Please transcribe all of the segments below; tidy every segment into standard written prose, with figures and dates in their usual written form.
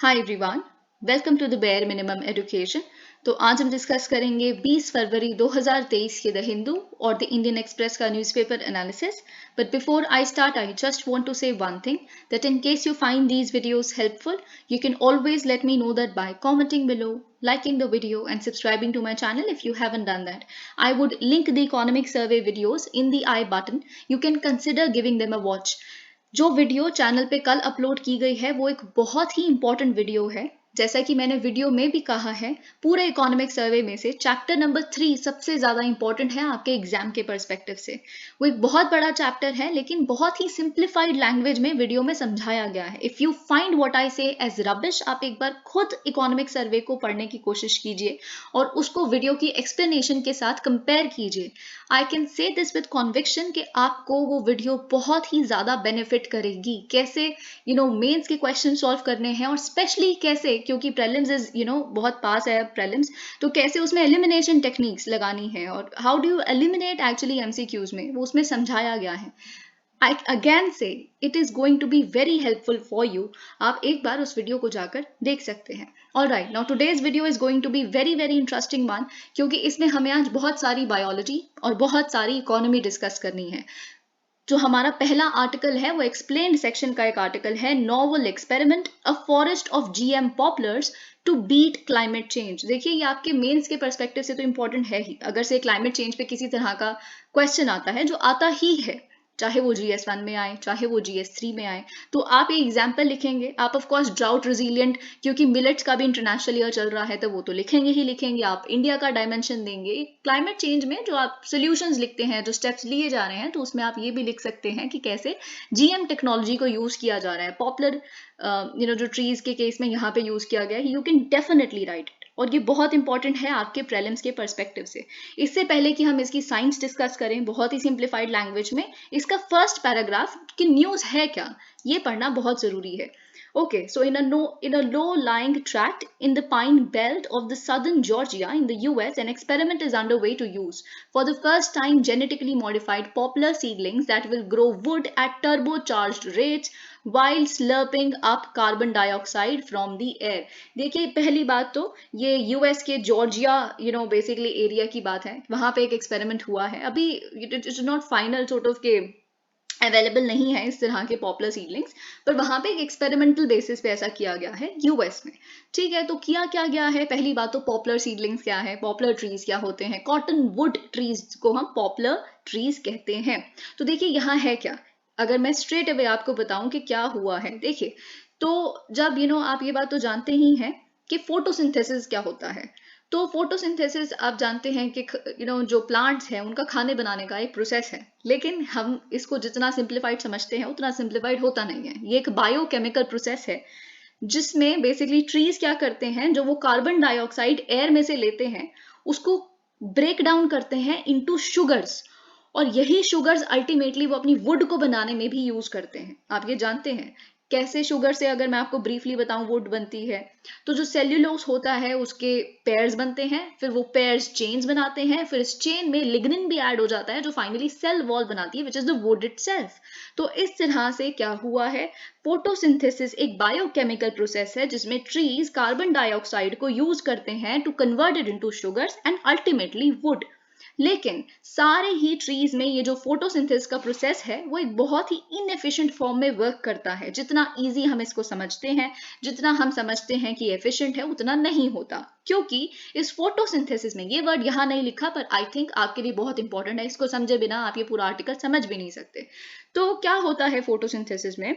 Hi everyone, welcome to the bare minimum education. तो आज हम डिस्कस करेंगे 20 फरवरी 2023 के द हिंदू और द इंडियन एक्सप्रेस का newspaper analysis. But before I start, I just want to say one thing that in case you find these videos helpful, you can always let me know that by commenting below, liking the video and subscribing to my channel if you haven't done that. I would link the economic survey videos in the I button. You can consider giving them a watch. जो video channel पे कल upload की गई है वो एक बहुत ही important video है। जैसा कि मैंने वीडियो में भी कहा है, पूरे इकोनॉमिक सर्वे में से चैप्टर नंबर 3 सबसे ज्यादा इंपॉर्टेंट है आपके एग्जाम के पर्सपेक्टिव से। वो एक बहुत बड़ा चैप्टर है लेकिन बहुत ही सिंप्लीफाइड लैंग्वेज में वीडियो में समझाया गया है। If you find what I से एज रबिश, आप एक बार खुद इकोनॉमिक सर्वे को पढ़ने की कोशिश कीजिए और उसको वीडियो की एक्सप्लेनेशन के साथ कंपेयर कीजिए। I can say this with conviction कि आपको वो वीडियो बहुत ही ज्यादा बेनिफिट करेगी। कैसे मेंस के क्वेश्चन सॉल्व करने हैं और स्पेशली कैसे, क्योंकि प्रीलिम्स इज बहुत पास है प्रीलिम्स, तो कैसे उसमें एलिमिनेशन टेक्निक्स लगानी है और how do you eliminate actually MCQs में, वो उसमें समझाया गया है। I again say it is going to be very helpful for you. आप एक बार उस वीडियो को जाकर देख सकते हैं। Alright, now today's video is going to be very interesting one, क्योंकि इसमें हमें आज बहुत सारी बायोलॉजी और बहुत सारी इकोनॉमी डिस्कस करनी है। जो हमारा पहला आर्टिकल है वो एक्सप्लेन्ड सेक्शन का एक आर्टिकल है, novel experiment a forest of GM poplars to beat climate change. देखिए, ये आपके मेंस के पर्सपेक्टिव से तो इंपॉर्टेंट है ही। अगर से क्लाइमेट चेंज पे किसी तरह का क्वेश्चन आता है, जो आता ही है, चाहे वो GS1 में आए चाहे वो GS3 में आए, तो आप ये एग्जाम्पल लिखेंगे। आप ऑफ कोर्स ड्राउट रेजिलिएंट, क्योंकि मिलेट्स का भी इंटरनेशनल ईयर चल रहा है, तो वो तो लिखेंगे ही लिखेंगे। आप इंडिया का डायमेंशन देंगे। क्लाइमेट चेंज में जो आप सोल्यूशंस लिखते हैं, जो स्टेप्स लिए जा रहे हैं, तो उसमें आप ये भी लिख सकते हैं कि कैसे GM टेक्नोलॉजी को यूज किया जा रहा है। पॉपुलर जो ट्रीज के केस में यहाँ पे यूज किया गया है, you can definitely right it. और ये बहुत इंपॉर्टेंट है आपके प्रीलिम्स के पर्सपेक्टिव से। इससे पहले कि हम इसकी साइंस डिस्कस करें बहुत ही सिंप्लीफाइड लैंग्वेज में, इसका फर्स्ट पैराग्राफ कि न्यूज है क्या, ये पढ़ना बहुत जरूरी है। Okay, so in a low-lying tract in the pine belt of the southern Georgia in the US, an experiment is underway to use, for the first time, genetically modified poplar seedlings that will grow wood at turbocharged rates while slurping up carbon dioxide from the air. देखिए, पहली बात तो ये US के Georgia basically area की बात है। वहां पे एक एक्सपेरिमेंट हुआ है। अभी it is not final sort of के अवेलेबल नहीं है इस तरह के पॉपुलर सीडलिंग्स, पर वहां पे एक एक्सपेरिमेंटल बेसिस पे ऐसा किया गया है यूएस में। ठीक है, तो किया क्या गया है? पहली बात तो पॉपुलर सीडलिंग्स क्या है, पॉपुलर ट्रीज क्या होते हैं। कॉटन वुड ट्रीज को हम पॉपुलर ट्रीज कहते हैं। तो देखिए यहाँ है क्या, अगर मैं स्ट्रेट अवे आपको बताऊं कि क्या हुआ है। देखिए, तो जब आप ये बात तो जानते ही हैं कि फोटोसिंथेसिस क्या होता है। तो फोटोसिंथेसिस आप जानते हैं कि जो प्लांट्स हैं उनका खाने बनाने का एक प्रोसेस है, लेकिन हम इसको जितना सिंप्लीफाइड समझते हैं उतना सिंप्लीफाइड होता नहीं है। ये एक बायोकेमिकल प्रोसेस है जिसमें बेसिकली ट्रीज क्या करते हैं, जो वो कार्बन डाइऑक्साइड एयर में से लेते हैं उसको ब्रेक डाउन करते हैं इनटू शुगर्स, और यही शुगर्स अल्टीमेटली वो अपनी वुड को बनाने में भी यूज करते हैं। आप ये जानते हैं कैसे शुगर से, अगर मैं आपको ब्रीफली बताऊं, वुड बनती है। तो जो सेल्यूलोज होता है उसके पेयर्स बनते हैं, फिर वो पेयर्स चेन्स बनाते हैं, फिर इस चेन में लिग्निन भी ऐड हो जाता है जो फाइनली सेल वॉल बनाती है, which is the wood itself. तो इस तरह से क्या हुआ है, फोटोसिंथेसिस एक बायोकेमिकल प्रोसेस है जिसमें ट्रीज कार्बन डाइऑक्साइड को यूज करते हैं to convert it into sugars and ultimately wood. लेकिन सारे ही ट्रीज में ये जो फोटोसिंथेसिस का प्रोसेस है वो एक बहुत ही इनएफिशिएंट फॉर्म में वर्क करता है। जितना इजी हम इसको समझते हैं, जितना हम समझते हैं कि एफिशिएंट है, उतना नहीं होता। क्योंकि इस फोटोसिंथेसिस में, ये वर्ड यहाँ नहीं लिखा पर आई थिंक आपके लिए बहुत इंपॉर्टेंट है, इसको समझे बिना आप ये पूरा आर्टिकल समझ भी नहीं सकते। तो क्या होता है फोटोसिंथेसिस में,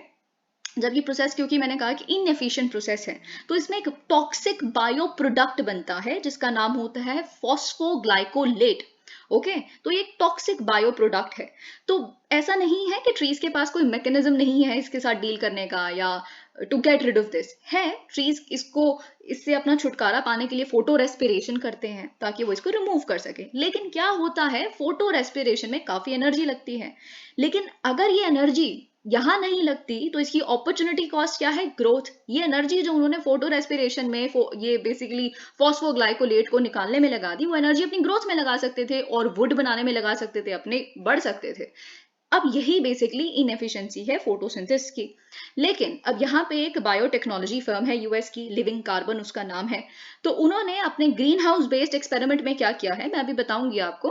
जब ये प्रोसेस, क्योंकि मैंने कहा कि इनएफिशिएंट प्रोसेस है, तो इसमें एक टॉक्सिक बायो प्रोडक्ट बनता है जिसका नाम होता है फॉस्फोग्लाइकोलेट। ओके, तो ये एक टॉक्सिक बायो प्रोडक्ट है। तो ऐसा नहीं है कि ट्रीज के पास कोई मैकेनिज्म नहीं है इसके साथ डील करने का या to get rid of this. है, ट्रीज इससे अपना छुटकारा पाने के लिए फोटो रेस्पिरेशन करते हैं ताकि वो इसको रिमूव कर सके। लेकिन क्या होता है, फोटो रेस्पिरेशन में काफी एनर्जी लगती है, लेकिन अगर ये एनर्जी यहां नहीं लगती तो इसकी अपॉर्चुनिटी कॉस्ट क्या है, ग्रोथ। ये एनर्जी जो उन्होंने फोटो रेस्पिरेशन में ये बेसिकली फॉस्फोग्लाइकोलेट को निकालने में लगा दी, वो एनर्जी अपनी ग्रोथ में लगा सकते थे और वुड बनाने में लगा सकते थे, अपने बढ़ सकते थे। अब यही बेसिकली इनएफिशिएंसी है फोटोसिंथेसिस की। लेकिन अब यहाँ पे एक बायोटेक्नोलॉजी फर्म है यूएस की, लिविंग कार्बन उसका नाम है। तो उन्होंने अपने ग्रीन हाउस बेस्ड एक्सपेरिमेंट में क्या किया है, मैं अभी बताऊंगी आपको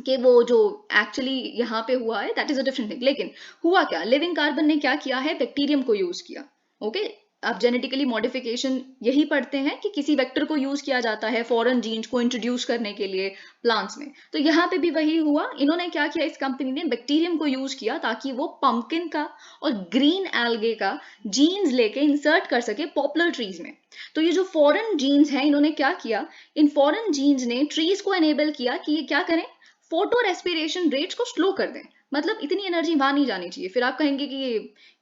कि वो जो एक्चुअली यहाँ पे हुआ है that is a different thing. लेकिन हुआ क्या, लिविंग कार्बन ने क्या किया है, बैक्टीरियम को यूज किया। ओके, आप जेनेटिकली मॉडिफिकेशन यही पढ़ते हैं कि किसी वेक्टर को यूज किया जाता है फॉरेन जीन्स को इंट्रोड्यूस करने के लिए प्लांट्स में। तो यहाँ पे भी वही हुआ, इन्होंने क्या किया, इस कंपनी ने बैक्टीरियम को यूज किया ताकि वो पंपकिन का और ग्रीन एल्गे का जीन्स लेके इंसर्ट कर सके पॉपुलर ट्रीज में। तो ये जो फॉरेन जीन्स हैं, इन्होंने क्या किया, इन फॉरेन जीन्स ने ट्रीज को एनेबल किया कि ये क्या करें, फोटो रेस्पिरेशन रेट्स को स्लो कर दें। मतलब इतनी एनर्जी वहां नहीं जानी चाहिए। फिर आप कहेंगे कि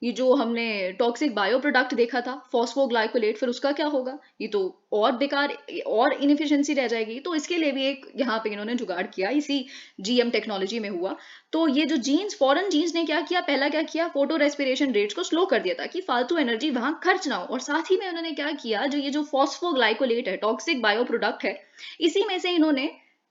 ये जो हमने टॉक्सिक बायो प्रोडक्ट देखा था फॉस्फोग्लाइकोलेट, फिर उसका क्या होगा, ये तो और बेकार और इनएफिशिएंसी रह जाएगी। तो इसके लिए भी एक यहाँ पे इन्होंने जुगाड़ किया, इसी जीएम टेक्नोलॉजी में हुआ। तो ये जो जीन्स, फॉरेन जीन्स ने क्या किया, पहला क्या किया, फोटो रेस्पिरेशन रेट्स को स्लो कर दिया ताकि फालतू एनर्जी वहां खर्च ना हो। और साथ ही में उन्होंने क्या किया, जो ये जो फॉस्फोग्लाइकोलेट है, टॉक्सिक बायो प्रोडक्ट है, इसी में से इन्होंने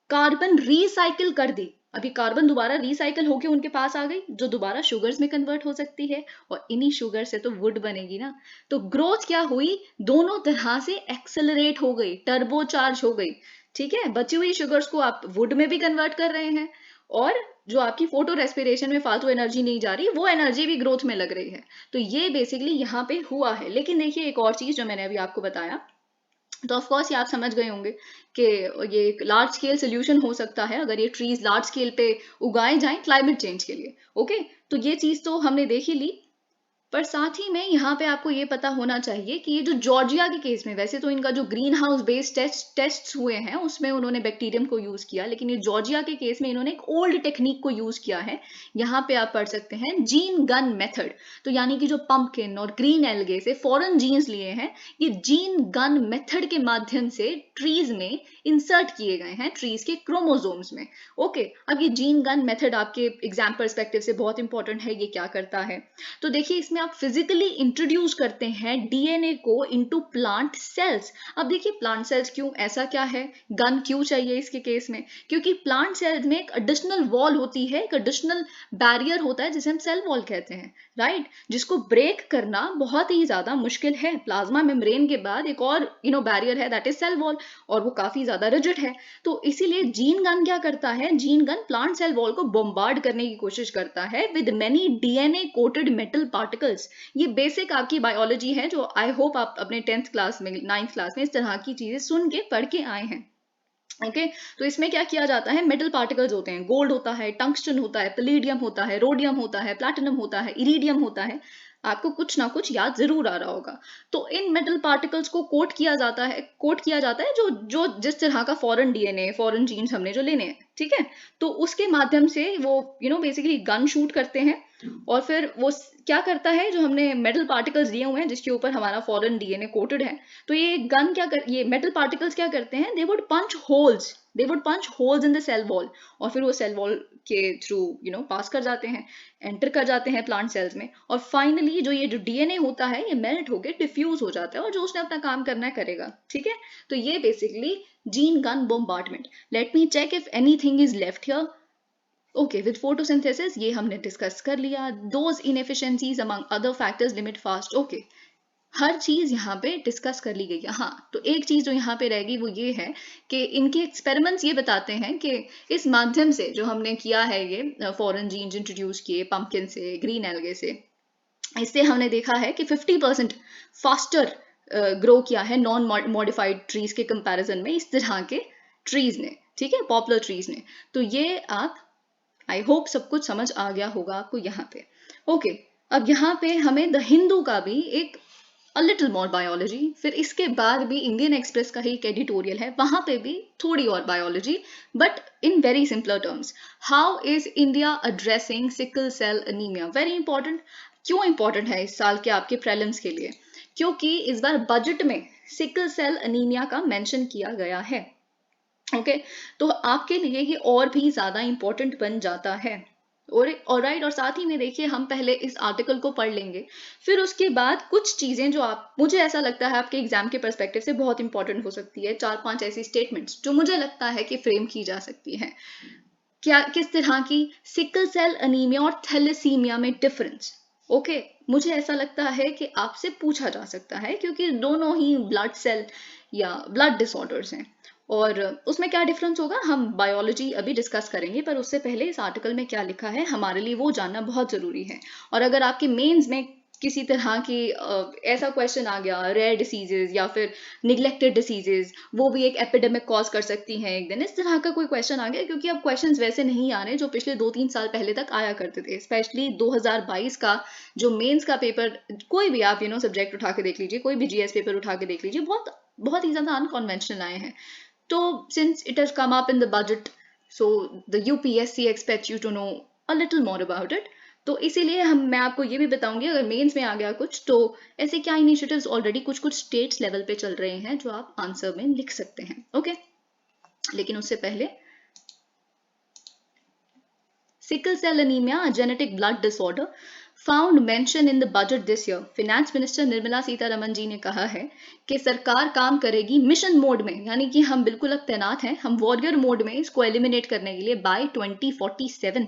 कार्बन रिसाइकिल कर दी। अभी कार्बन दोबारा रिसाइकिल होके उनके पास आ गई, जो दोबारा शुगर्स में कन्वर्ट हो सकती है, और इन्हीं शुगर से तो वुड बनेगी ना। तो ग्रोथ क्या हुई, दोनों तरह से एक्सेलरेट हो गई, टर्बो चार्ज हो गई। ठीक है, बची हुई शुगर्स को आप वुड में भी कन्वर्ट कर रहे हैं, और जो आपकी फोटो रेस्पिरेशन में फालतू एनर्जी नहीं जा रही, वो एनर्जी भी ग्रोथ में लग रही है। तो ये बेसिकली यहाँ पे हुआ है। लेकिन देखिए एक और चीज जो मैंने अभी आपको बताया, तो ऑफ कोर्स ये आप समझ गए होंगे कि ये एक लार्ज स्केल सोल्यूशन हो सकता है अगर ये ट्रीज लार्ज स्केल पे उगाए जाएं क्लाइमेट चेंज के लिए। ओके, तो ये चीज तो हमने देख ही ली। पर साथ ही में यहाँ पे आपको ये पता होना चाहिए कि ये जो जॉर्जिया के केस में, वैसे तो इनका जो ग्रीन हाउस बेस्ड टेस्ट हुए हैं उसमें उन्होंने बैक्टीरियम को यूज किया, लेकिन ये जॉर्जिया के केस में इन्होंने एक ओल्ड टेक्निक को यूज किया है। यहाँ पे आप पढ़ सकते हैं जीन गन मेथड। तो यानी कि जो पंपकिन और ग्रीन एल्गे से फॉरेन जीन्स लिए हैं, ये जीन गन मेथड के माध्यम से ट्रीज में इंसर्ट किए गए हैं, ट्रीज के क्रोमोसोम्स में। ओके, अब ये जीन गन मेथड आपके एग्जाम परस्पेक्टिव से बहुत इंपॉर्टेंट है। ये क्या करता है, तो देखिए इसमें आप फिजिकली इंट्रोड्यूस करते हैं डीएनए को इनटू प्लांट सेल्स। अब देखिए प्लांट सेल्स क्यों, ऐसा क्या है, गन क्यों चाहिए इसके केस में, क्योंकि प्लांट सेल्स में एक एडिशनल वॉल होती है, एक एडिशनल बैरियर होता है जिसे हम सेल वॉल कहते हैं, राइट, जिसको ब्रेक करना बहुत ही ज्यादा मुश्किल है। प्लाज्मा मेम्ब्रेन के बाद एक और बैरियर है, दैट इज सेल वॉल, और वो काफी ज्यादा रिजिड है। तो इसीलिए जीन गन क्या करता है, gene gun plant cell wall को बॉम्बार्ड करने की कोशिश करता है with many DNA coated metal particles. ये बेसिक आपकी बायोलॉजी है, जो आई होप आप अपने 10th क्लास में, 9th क्लास में इस तरह की चीजें सुन के पढ़ के आए हैं। ओके, तो इसमें क्या किया जाता है, मेटल पार्टिकल्स होते हैं, गोल्ड होता है, टंगस्टन होता है, पैलेडियम होता है, रोडियम होता है, प्लैटिनम होता है, इरिडियम होता है। आपको कुछ ना कुछ याद जरूर आ रहा होगा। तो इन मेटल पार्टिकल्स को कोट किया जाता है जो जो जिस तरह का फॉरेन डीएनए, फॉरेन जीन्स हमने जो लेने हैं, ठीक है, तो उसके माध्यम से वो बेसिकली गन शूट करते हैं। और फिर वो क्या करता है, जो हमने मेटल पार्टिकल्स दिए हुए हैं जिसके ऊपर हमारा फॉरेन डीएनए कोटेड है, तो ये मेटल पार्टिकल्स क्या करते हैं, they would punch holes in the cell wall, और फिर वो सेल वॉल के थ्रू पास कर जाते हैं, एंटर कर जाते हैं प्लांट सेल्स में, और फाइनली जो डीएनए होता है ये मेल्ट होकर डिफ्यूज हो जाता है, और जो उसने अपना काम करना है करेगा। ठीक है, तो ये basically gene gun bombardment. Let me check if anything is left here. Okay, with photosynthesis ये हमने डिस्कस कर लिया, those inefficiencies among other factors limit fast. Okay, हर चीज यहाँ पे डिस्कस कर ली गई है। हाँ, तो एक चीज जो यहाँ पे रहेगी वो ये है कि इनके एक्सपेरिमेंट्स ये बताते हैं कि इस माध्यम से जो हमने किया है, ये फॉरेन जीन्स इंट्रोड्यूस किए पंपकिन से, ग्रीन एल्गे से, इससे हमने देखा है कि 50% फास्टर ग्रो किया है नॉन मॉडिफाइड ट्रीज के कंपैरिजन में इस तरह के ट्रीज ने, ठीक है, पॉपुलर ट्रीज ने। तो ये आप, आई होप सब कुछ समझ आ गया होगा आपको यहाँ पे। ओके, अब यहाँ पे हमें द हिंदू का भी एक अ लिटिल मोर बायोलॉजी, फिर इसके बाद भी इंडियन एक्सप्रेस का ही एक एडिटोरियल है, वहां पे भी थोड़ी और biology, but in very simpler terms. How is India addressing sickle cell anaemia, very important. क्यों इंपॉर्टेंट है इस साल के आपके प्रीलिम्स के लिए, क्योंकि इस बार बजट में सिकल सेल एनीमिया का मेंशन किया गया है। ओके, तो आपके लिए ये और भी ज्यादा इंपॉर्टेंट बन जाता है। और राइट, और साथ ही में देखिए हम पहले इस आर्टिकल को पढ़ लेंगे, फिर उसके बाद कुछ चीजें जो मुझे ऐसा लगता है आपके एग्जाम के पर्सपेक्टिव से बहुत इंपॉर्टेंट हो सकती है, 4-5 ऐसी स्टेटमेंट्स जो मुझे लगता है कि फ्रेम की जा सकती है। क्या किस तरह की सिकल सेल अनीमिया और थैलेसीमिया में डिफरेंस। ओके, मुझे ऐसा लगता है कि आपसे पूछा जा सकता है क्योंकि दोनों ही ब्लड सेल या ब्लड डिसऑर्डर्स हैं, और उसमें क्या डिफरेंस होगा हम बायोलॉजी अभी डिस्कस करेंगे, पर उससे पहले इस आर्टिकल में क्या लिखा है हमारे लिए वो जानना बहुत जरूरी है। और अगर आपके मेंस में किसी तरह की ऐसा क्वेश्चन आ गया, रेयर डिसीजेज या फिर निग्लेक्टेड डिसीजेज, वो भी एक एपिडेमिक कॉज कर सकती हैं एक दिन, इस तरह का कोई क्वेश्चन आ गया, क्योंकि अब क्वेश्चंस वैसे नहीं आ रहे जो पिछले 2-3 साल पहले तक आया करते थे। स्पेशली 2022 का जो मेंस का पेपर, कोई भी आप सब्जेक्ट उठा के देख लीजिए, कोई भी जीएस पेपर उठा के देख लीजिए, बहुत बहुत ही ज्यादा अनकन्वेंशनल आए हैं। तो since it has come up in the budget, so the UPSC expects you to know a little more about it. तो इसीलिए मैं आपको ये भी बताऊंगी, अगर मेंस में आ गया कुछ तो ऐसे क्या इनिशिएटिव्स ऑलरेडी कुछ कुछ स्टेट्स लेवल पे चल रहे हैं जो आप आंसर में लिख सकते हैं। ओके, लेकिन उससे पहले sickle cell anaemia, a genetic blood disorder found mention in the budget this year. Finance minister Nirmala Sitharaman ji ने कहा है कि सरकार काम करेगी मिशन मोड में, यानी कि हम बिल्कुल अब तैनात हैं, हम वॉरियर मोड में इसको एलिमिनेट करने के लिए बाय 2047।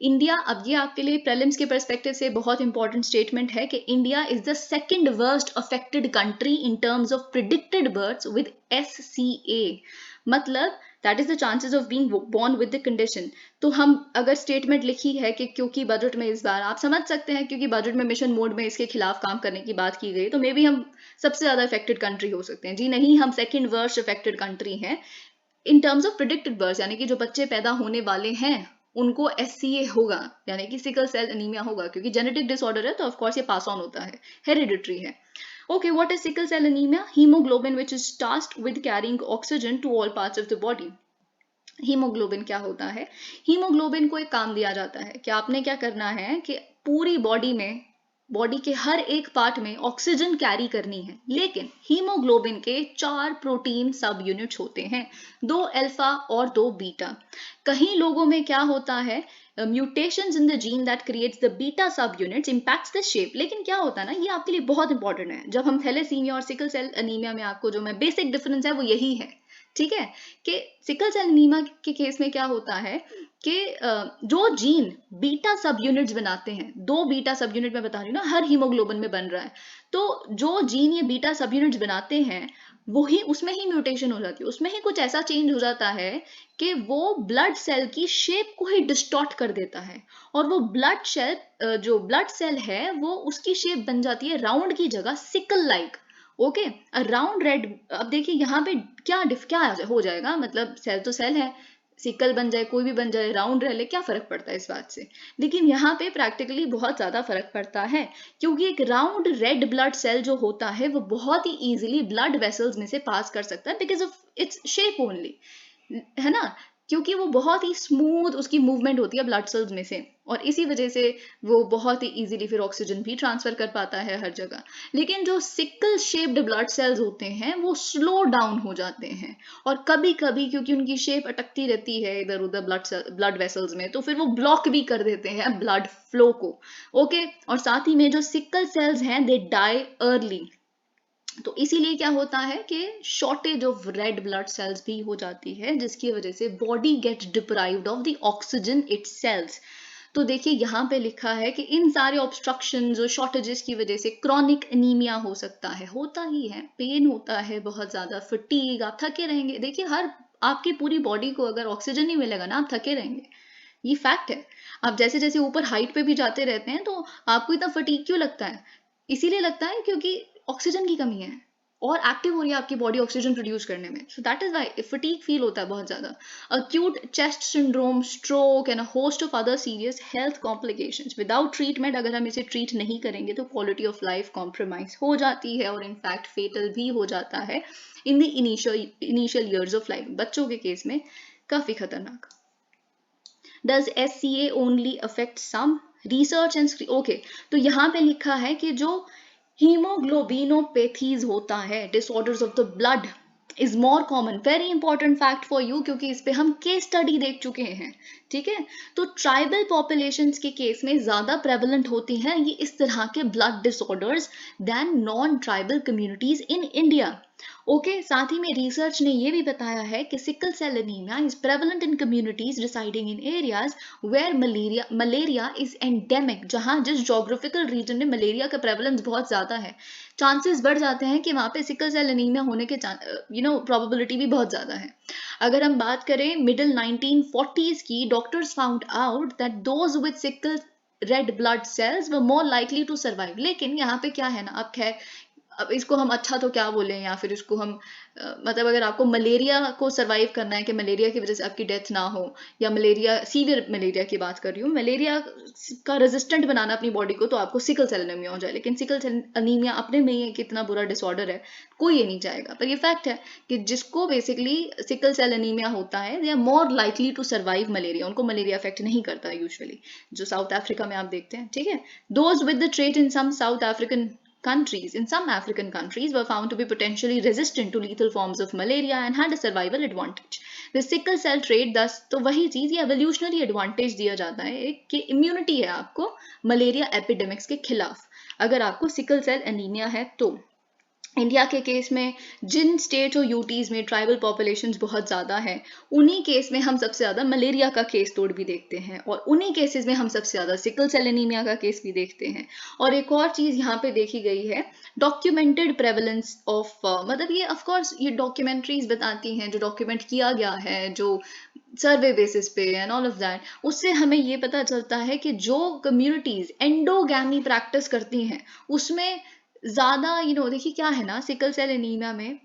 इंडिया, अब ये आपके लिए प्रीलिम्स के परस्पेक्टिव से बहुत इंपॉर्टेंट स्टेटमेंट है कि India is the second worst affected country in terms of predicted births with SCA, मतलब that is the chances of being born with the condition. तो हम अगर स्टेटमेंट लिखी है कि क्योंकि बजट में इस बार आप समझ सकते हैं, क्योंकि बजट में मिशन मोड में इसके खिलाफ काम करने की बात की गई, तो मे बी हम सबसे ज्यादा अफेक्टेड कंट्री हो सकते हैं। जी नहीं, हम सेकंड वर्स्ट अफेक्टेड कंट्री हैं इन टर्म्स ऑफ प्रिडिक्टेड बर्थ, यानी कि जो बच्चे पैदा होने वाले हैं उनको SCA होगा, यानी कि सिकल सेल अनीमिया होगा, क्योंकि जेनेटिक डिसऑर्डर है तो ऑफ कोर्स ये पास ऑन होता है, हेरिडिटरी है। Okay, what is sickle cell anemia? Hemoglobin, which is tasked with carrying oxygen to all parts of the body. Haemoglobin क्या होता है? हीमोग्लोबिन को एक काम दिया जाता है कि आपने क्या करना है कि पूरी बॉडी में, बॉडी के हर एक पार्ट में ऑक्सीजन कैरी करनी है। लेकिन हीमोग्लोबिन के 4 प्रोटीन सब यूनिट्स होते हैं, 2 अल्फा और 2 बीटा। कहीं लोगों में क्या होता है, mutations in the gene that creates the beta सब यूनिट्स इंपैक्ट्स द शेप। लेकिन क्या होता है ना, ये आपके लिए बहुत इंपॉर्टेंट है, जब हम थैलेसीमिया और सिकल सेल अनीमिया में आपको जो मैं बेसिक डिफरेंस है वो यही है, ठीक है, कि सिकल सेल अनीमिया के केस में क्या होता है कि जो जीन बीटा सब यूनिट्स बनाते हैं, 2 बीटा सब यूनिट मैं बता रही हूँ ना, हर हीमोग्लोबिन में बन रहा है, तो जो जीन ये बीटा सब यूनिट्स बनाते हैं वही, उसमें ही म्यूटेशन हो जाती है, उसमें ही कुछ ऐसा चेंज हो जाता है कि वो ब्लड सेल की शेप को ही डिस्टॉर्ट कर देता है, और वो ब्लड सेल, जो ब्लड सेल है वो उसकी शेप बन जाती है राउंड की जगह sickle like. Okay, round red. अब देखिए यहाँ पे क्या हो जाएगा, मतलब सेल तो सेल है, सिकल बन जाए, कोई भी बन जाए, राउंड रह ले, क्या फर्क पड़ता है इस बात से। लेकिन यहाँ पे प्रैक्टिकली बहुत ज्यादा फर्क पड़ता है, क्योंकि एक राउंड रेड ब्लड सेल जो होता है वो बहुत ही इजीली ब्लड वेसल्स में से पास कर सकता है because of its shape only, है ना, क्योंकि वो बहुत ही स्मूथ उसकी मूवमेंट होती है ब्लड सेल्स में से, और इसी वजह से वो बहुत ही इजीली फिर ऑक्सीजन भी ट्रांसफर कर पाता है हर जगह। लेकिन जो सिकल शेप्ड ब्लड सेल्स होते हैं वो स्लो डाउन हो जाते हैं, और कभी कभी क्योंकि उनकी शेप अटकती रहती है इधर उधर ब्लड वेसल्स में, तो फिर वो ब्लॉक भी कर देते हैं ब्लड फ्लो को। ओके, और साथ ही में जो सिकल सेल्स हैं दे डाई अर्ली, तो इसीलिए क्या होता है कि shortage of red blood cells भी हो जाती है, जिसकी वजह से body gets deprived of the oxygen itself. तो देखिए यहाँ पे लिखा है कि इन सारे ऑब्स्ट्रक्शंस और शॉर्टेजेस की वजह से क्रॉनिक एनीमिया हो सकता है, होता ही है, पेन होता है बहुत ज्यादा, फटीग, आप थके रहेंगे। देखिए हर आपकी पूरी बॉडी को अगर ऑक्सीजन नहीं मिलेगा ना, आप थके रहेंगे, ये फैक्ट है। आप जैसे जैसे ऊपर हाइट पे भी जाते रहते हैं तो आपको इतना फटीग क्यों लगता है? इसीलिए लगता है क्योंकि ऑक्सीजन की कमी है और एक्टिव हो रही है आपकी बॉडी ऑक्सीजन प्रोड्यूस करने में, so that is why fatigue feel होता है बहुत ज्यादा। Acute chest syndrome, stroke and a host of other serious health complications without treatment, अगर हम इसे ट्रीट नहीं करेंगे तो क्वालिटी ऑफ लाइफ कॉम्प्रोमाइज हो जाती है, और इनफैक्ट फेटल भी हो जाता है in the initial years of life. बच्चों के केस में काफी खतरनाक। Does SCA only affect some? Research and okay, तो यहाँ पे लिखा है कि जो हीमोग्लोबिनोपैथीज होता है, disorders of the blood, is more common. Very important fact for you, क्योंकि इस पे हम केस स्टडी देख चुके हैं, ठीक है। तो ट्राइबल पॉपुलेशंस के केस में ज्यादा प्रेवलेंट होती हैं ये इस तरह के blood disorders than non tribal communities in India. Okay, साथ ही में रिसर्च ने ये भी बताया है कि sickle cell anaemia is prevalent in communities residing in areas where malaria is endemic, जहां जिस जोग्राफिकल रीजन में मलेरिया का प्रेवलेंस बहुत ज्यादा है, चांसेस बढ़ जाते हैं कि वहां पे सिकल सेल एनीमिया होने के प्रोबेबिलिटी भी बहुत ज्यादा है। अगर हम बात करें मिडिल 1940s की, doctors found out that those with sickle red blood cells were more likely to survive. लेकिन यहाँ पे क्या है ना, अब खैर अब इसको हम अच्छा तो क्या बोलें, या फिर इसको हम मतलब अगर आपको मलेरिया को सरवाइव करना है कि मलेरिया की वजह से आपकी डेथ ना हो, या मलेरिया सीवियर मलेरिया की बात कर रही हूँ, मलेरिया का रेजिस्टेंट बनाना अपनी बॉडी को, तो आपको सिकल सेल एनीमिया हो जाए। लेकिन सिकल सेल एनीमिया अपने में ही कितना बुरा डिसऑर्डर है, कोई ये नहीं चाहेगा। पर ये फैक्ट है कि जिसको बेसिकली सिकल सेल एनीमिया होता है, they are more likely to survive malaria, उनको मलेरिया अफेक्ट नहीं करता यूजुअली, जो साउथ अफ्रीका में आप देखते हैं। ठीक है, those with the trait in some South African countries, in some African countries, were found to be potentially resistant to lethal forms of malaria and had a survival advantage. The sickle cell trait, thus, तो वही चीज, ये evolutionary advantage दिया जाता है कि immunity है आपको मलेरिया एपिडेमिक्स के खिलाफ, अगर आपको सिकल सेल एनीमिया है तो। इंडिया के केस में जिन स्टेट और यूटीज में ट्राइबल पॉपुलेशंस बहुत ज़्यादा है, उन्हीं केस में हम सबसे ज़्यादा मलेरिया का केस तोड़ भी देखते हैं, और उन्हीं केसेस में हम सबसे ज़्यादा सिकल सेल एनीमिया का केस भी देखते हैं। और एक और चीज़ यहाँ पे देखी गई है, डॉक्यूमेंटेड प्रेवलेंस ऑफ, मतलब ये ऑफ कोर्स ये डॉक्यूमेंट्रीज बताती हैं, जो डॉक्यूमेंट किया गया है, जो सर्वे बेसिस पे एंड ऑल ऑफ दैट, उससे हमें ये पता चलता है कि जो कम्युनिटीज एंडोगैमी प्रैक्टिस करती हैं उसमें ज्यादा देखिए क्या है ना, सिकल सेल एनीमिया में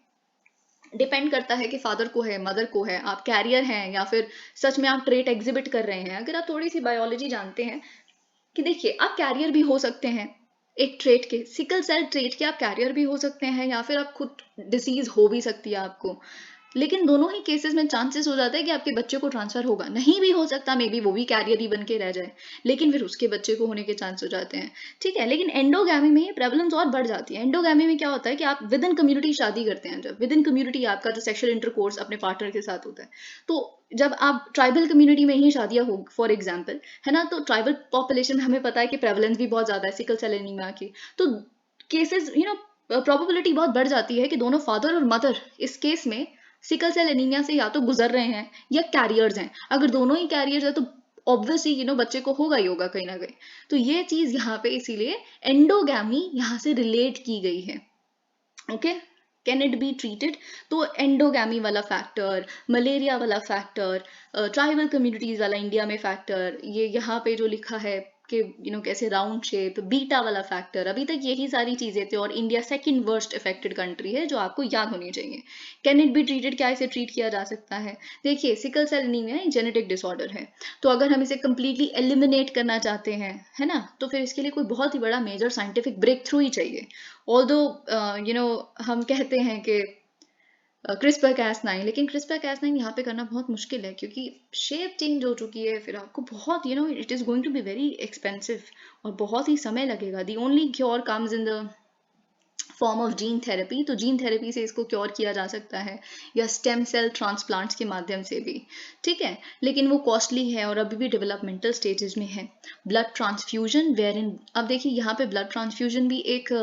डिपेंड करता है कि फादर को है, मदर को है, आप कैरियर हैं या फिर सच में आप ट्रेट एग्जिबिट कर रहे हैं। अगर आप थोड़ी सी बायोलॉजी जानते हैं कि देखिए आप कैरियर भी हो सकते हैं एक ट्रेट के, सिकल सेल ट्रेट के आप कैरियर भी हो सकते हैं, या फिर आप खुद डिसीज हो भी सकती है आपको। लेकिन दोनों ही केसेस में चांसेस हो जाता है कि आपके बच्चे को ट्रांसफर होगा, नहीं भी हो सकता, मे बी वो भी कैरियर ही बन के रह जाए, लेकिन फिर उसके बच्चे को होने के चांस हो जाते हैं। ठीक है, लेकिन एंडोगैमी में ये प्रॉब्लम्स और बढ़ जाती है। एंडोगैमी में क्या होता है कि आप विद इन कम्युनिटी शादी करते हैं, जब विद इन कम्युनिटी आपका जो सेक्सुअल इंटरकोर्स अपने पार्टनर के साथ होता है, तो जब आप ट्राइबल कम्युनिटी में ही शादियां हो फॉर एग्जाम्पल, है ना, तो ट्राइबल पॉपुलेशन में हमें पता है कि प्रेवलेंस भी बहुत ज्यादा है सिकल सेल एनीमिया की, तो केसेस प्रोबेबिलिटी बहुत बढ़ जाती है कि दोनों फादर और मदर इस केस में सिकल सेल एनीमिया से या तो गुजर रहे हैं या कैरियर्स हैं। अगर दोनों ही कैरियर्स है तो ऑब्वियसली बच्चे को होगा ही होगा कहीं ना कहीं। तो ये चीज यहाँ पे इसीलिए एंडोगैमी यहाँ से रिलेट की गई है। Okay, can it be treated, तो एंडोगैमी वाला फैक्टर, मलेरिया वाला फैक्टर, ट्राइबल कम्युनिटीज वाला इंडिया में फैक्टर, ये यहाँ पे जो लिखा है कि कैसे राउंड शेप, बीटा वाला फैक्टर, अभी तक यही सारी चीजें थे, और India second worst affected country है, जो आपको याद होनी चाहिए। कैन इट बी ट्रीटेड, क्या इसे ट्रीट किया जा सकता है? देखिए सिकल सेल एनीमिया एक जेनेटिक डिसऑर्डर है, तो अगर हम इसे कंप्लीटली एलिमिनेट करना चाहते हैं, है ना, तो फिर इसके लिए कोई बहुत ही बड़ा मेजर साइंटिफिक ब्रेक थ्रू ही चाहिए। ऑल्दो हम कहते हैं कि क्रिस्पर कैस9, लेकिन क्रिस्पर कैस9 यहाँ पे करना बहुत मुश्किल है, क्योंकि शेप चेंज हो चुकी है, फिर आपको बहुत it is going to be very expensive और बहुत ही समय लगेगा। The only cure comes in the form of gene therapy, तो जीन थेरेपी से इसको क्योर किया जा सकता है, या स्टेम सेल ट्रांसप्लांट्स के माध्यम से भी। ठीक है, लेकिन वो कॉस्टली है और अभी भी डेवलपमेंटल स्टेजेस में है। ब्लड ट्रांसफ्यूजन, वेयर इन, अब देखिए यहाँ पे ब्लड ट्रांसफ्यूजन भी एक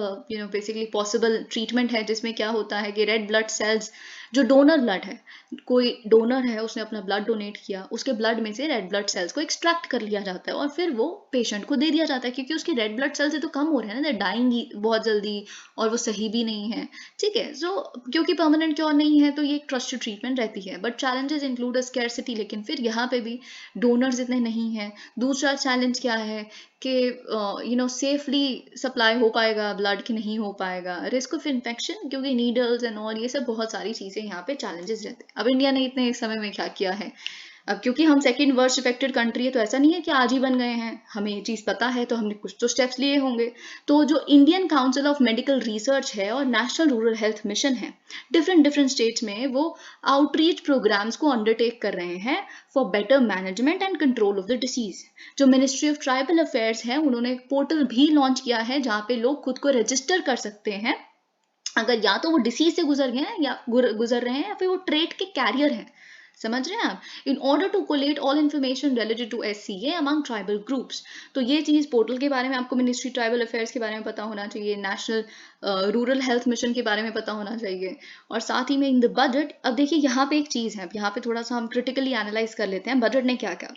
बेसिकली पॉसिबल ट्रीटमेंट है, जिसमें क्या होता है कि रेड ब्लड सेल्स, जो डोनर ब्लड है, कोई डोनर है उसने अपना ब्लड डोनेट किया, उसके ब्लड में से रेड ब्लड सेल्स को एक्सट्रैक्ट कर लिया जाता है और फिर वो पेशेंट को दे दिया जाता है, क्योंकि उसके रेड ब्लड सेल्स तो कम हो रहे हैं ना, डाइंग बहुत जल्दी, और वो सही भी नहीं है। ठीक है, सो क्योंकि परमानेंट क्योर नहीं है तो ये एक ट्रस्टेड ट्रीटमेंट रहती है, but challenges include a scarcity, लेकिन फिर यहाँ पे भी डोनर्स इतने नहीं हैं। दूसरा चैलेंज क्या है कि सेफली सप्लाई हो पाएगा ब्लड की नहीं हो पाएगा, रिस्क ऑफ इन्फेक्शन, क्योंकि नीडल्स एंड ऑल, ये सब बहुत सारी चीज़ें यहाँ पे चैलेंजेस रहते हैं। अब इंडिया ने इतने इस समय में क्या किया है, अब क्योंकि हम सेकंड वर्स्ट इफेक्टेड कंट्री है, तो ऐसा नहीं है कि आज ही बन गए हैं, हमें ये चीज़ पता है, तो हमने कुछ तो स्टेप्स लिए होंगे। तो जो Indian council of medical research है और नेशनल रूरल हेल्थ मिशन है, डिफरेंट स्टेट्स में वो आउटरीच प्रोग्राम्स को अंडरटेक कर रहे हैं for better management and control of the disease. जो मिनिस्ट्री ऑफ ट्राइबल अफेयर्स है, उन्होंने एक पोर्टल भी लॉन्च किया है जहाँ पे लोग खुद को रजिस्टर कर सकते हैं, अगर या तो वो डिसीज से गुजर गए हैं या गुजर रहे हैं, या फिर वो ट्रेट के कैरियर हैं। समझ रहे हैं आप? In order to collate all information related to SCA among tribal groups. तो ये चीज पोर्टल के बारे में आपको मिनिस्ट्री ट्राइबल अफेयर्स के बारे में पता होना चाहिए, नेशनल रूरल हेल्थ मिशन के बारे में पता होना चाहिए, और साथ ही में इन द बजट। अब देखिए यहाँ पे एक चीज़ है, यहाँ पे थोड़ा सा हम क्रिटिकली एनालाइज कर लेते हैं बजट ने क्या क्या।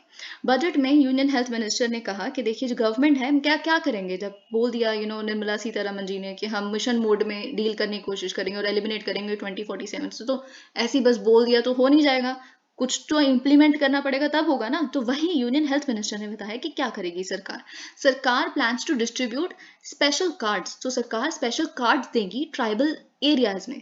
बजट में यूनियन हेल्थ मिनिस्टर ने कहा कि देखिए जो गवर्नमेंट है, हम क्या क्या करेंगे। जब बोल दिया निर्मला सीतारमन जी ने कि हम मिशन मोड में डील करने की कोशिश करेंगे और एलिमिनेट करेंगे 2047 से, तो ऐसी बस बोल दिया तो हो नहीं जाएगा, कुछ तो इम्प्लीमेंट करना पड़ेगा, तब होगा ना। तो वही यूनियन हेल्थ मिनिस्टर ने बताया कि क्या करेगी सरकार। सरकार plans to distribute special cards, तो सरकार स्पेशल कार्ड्स देगी ट्राइबल एरियाज में।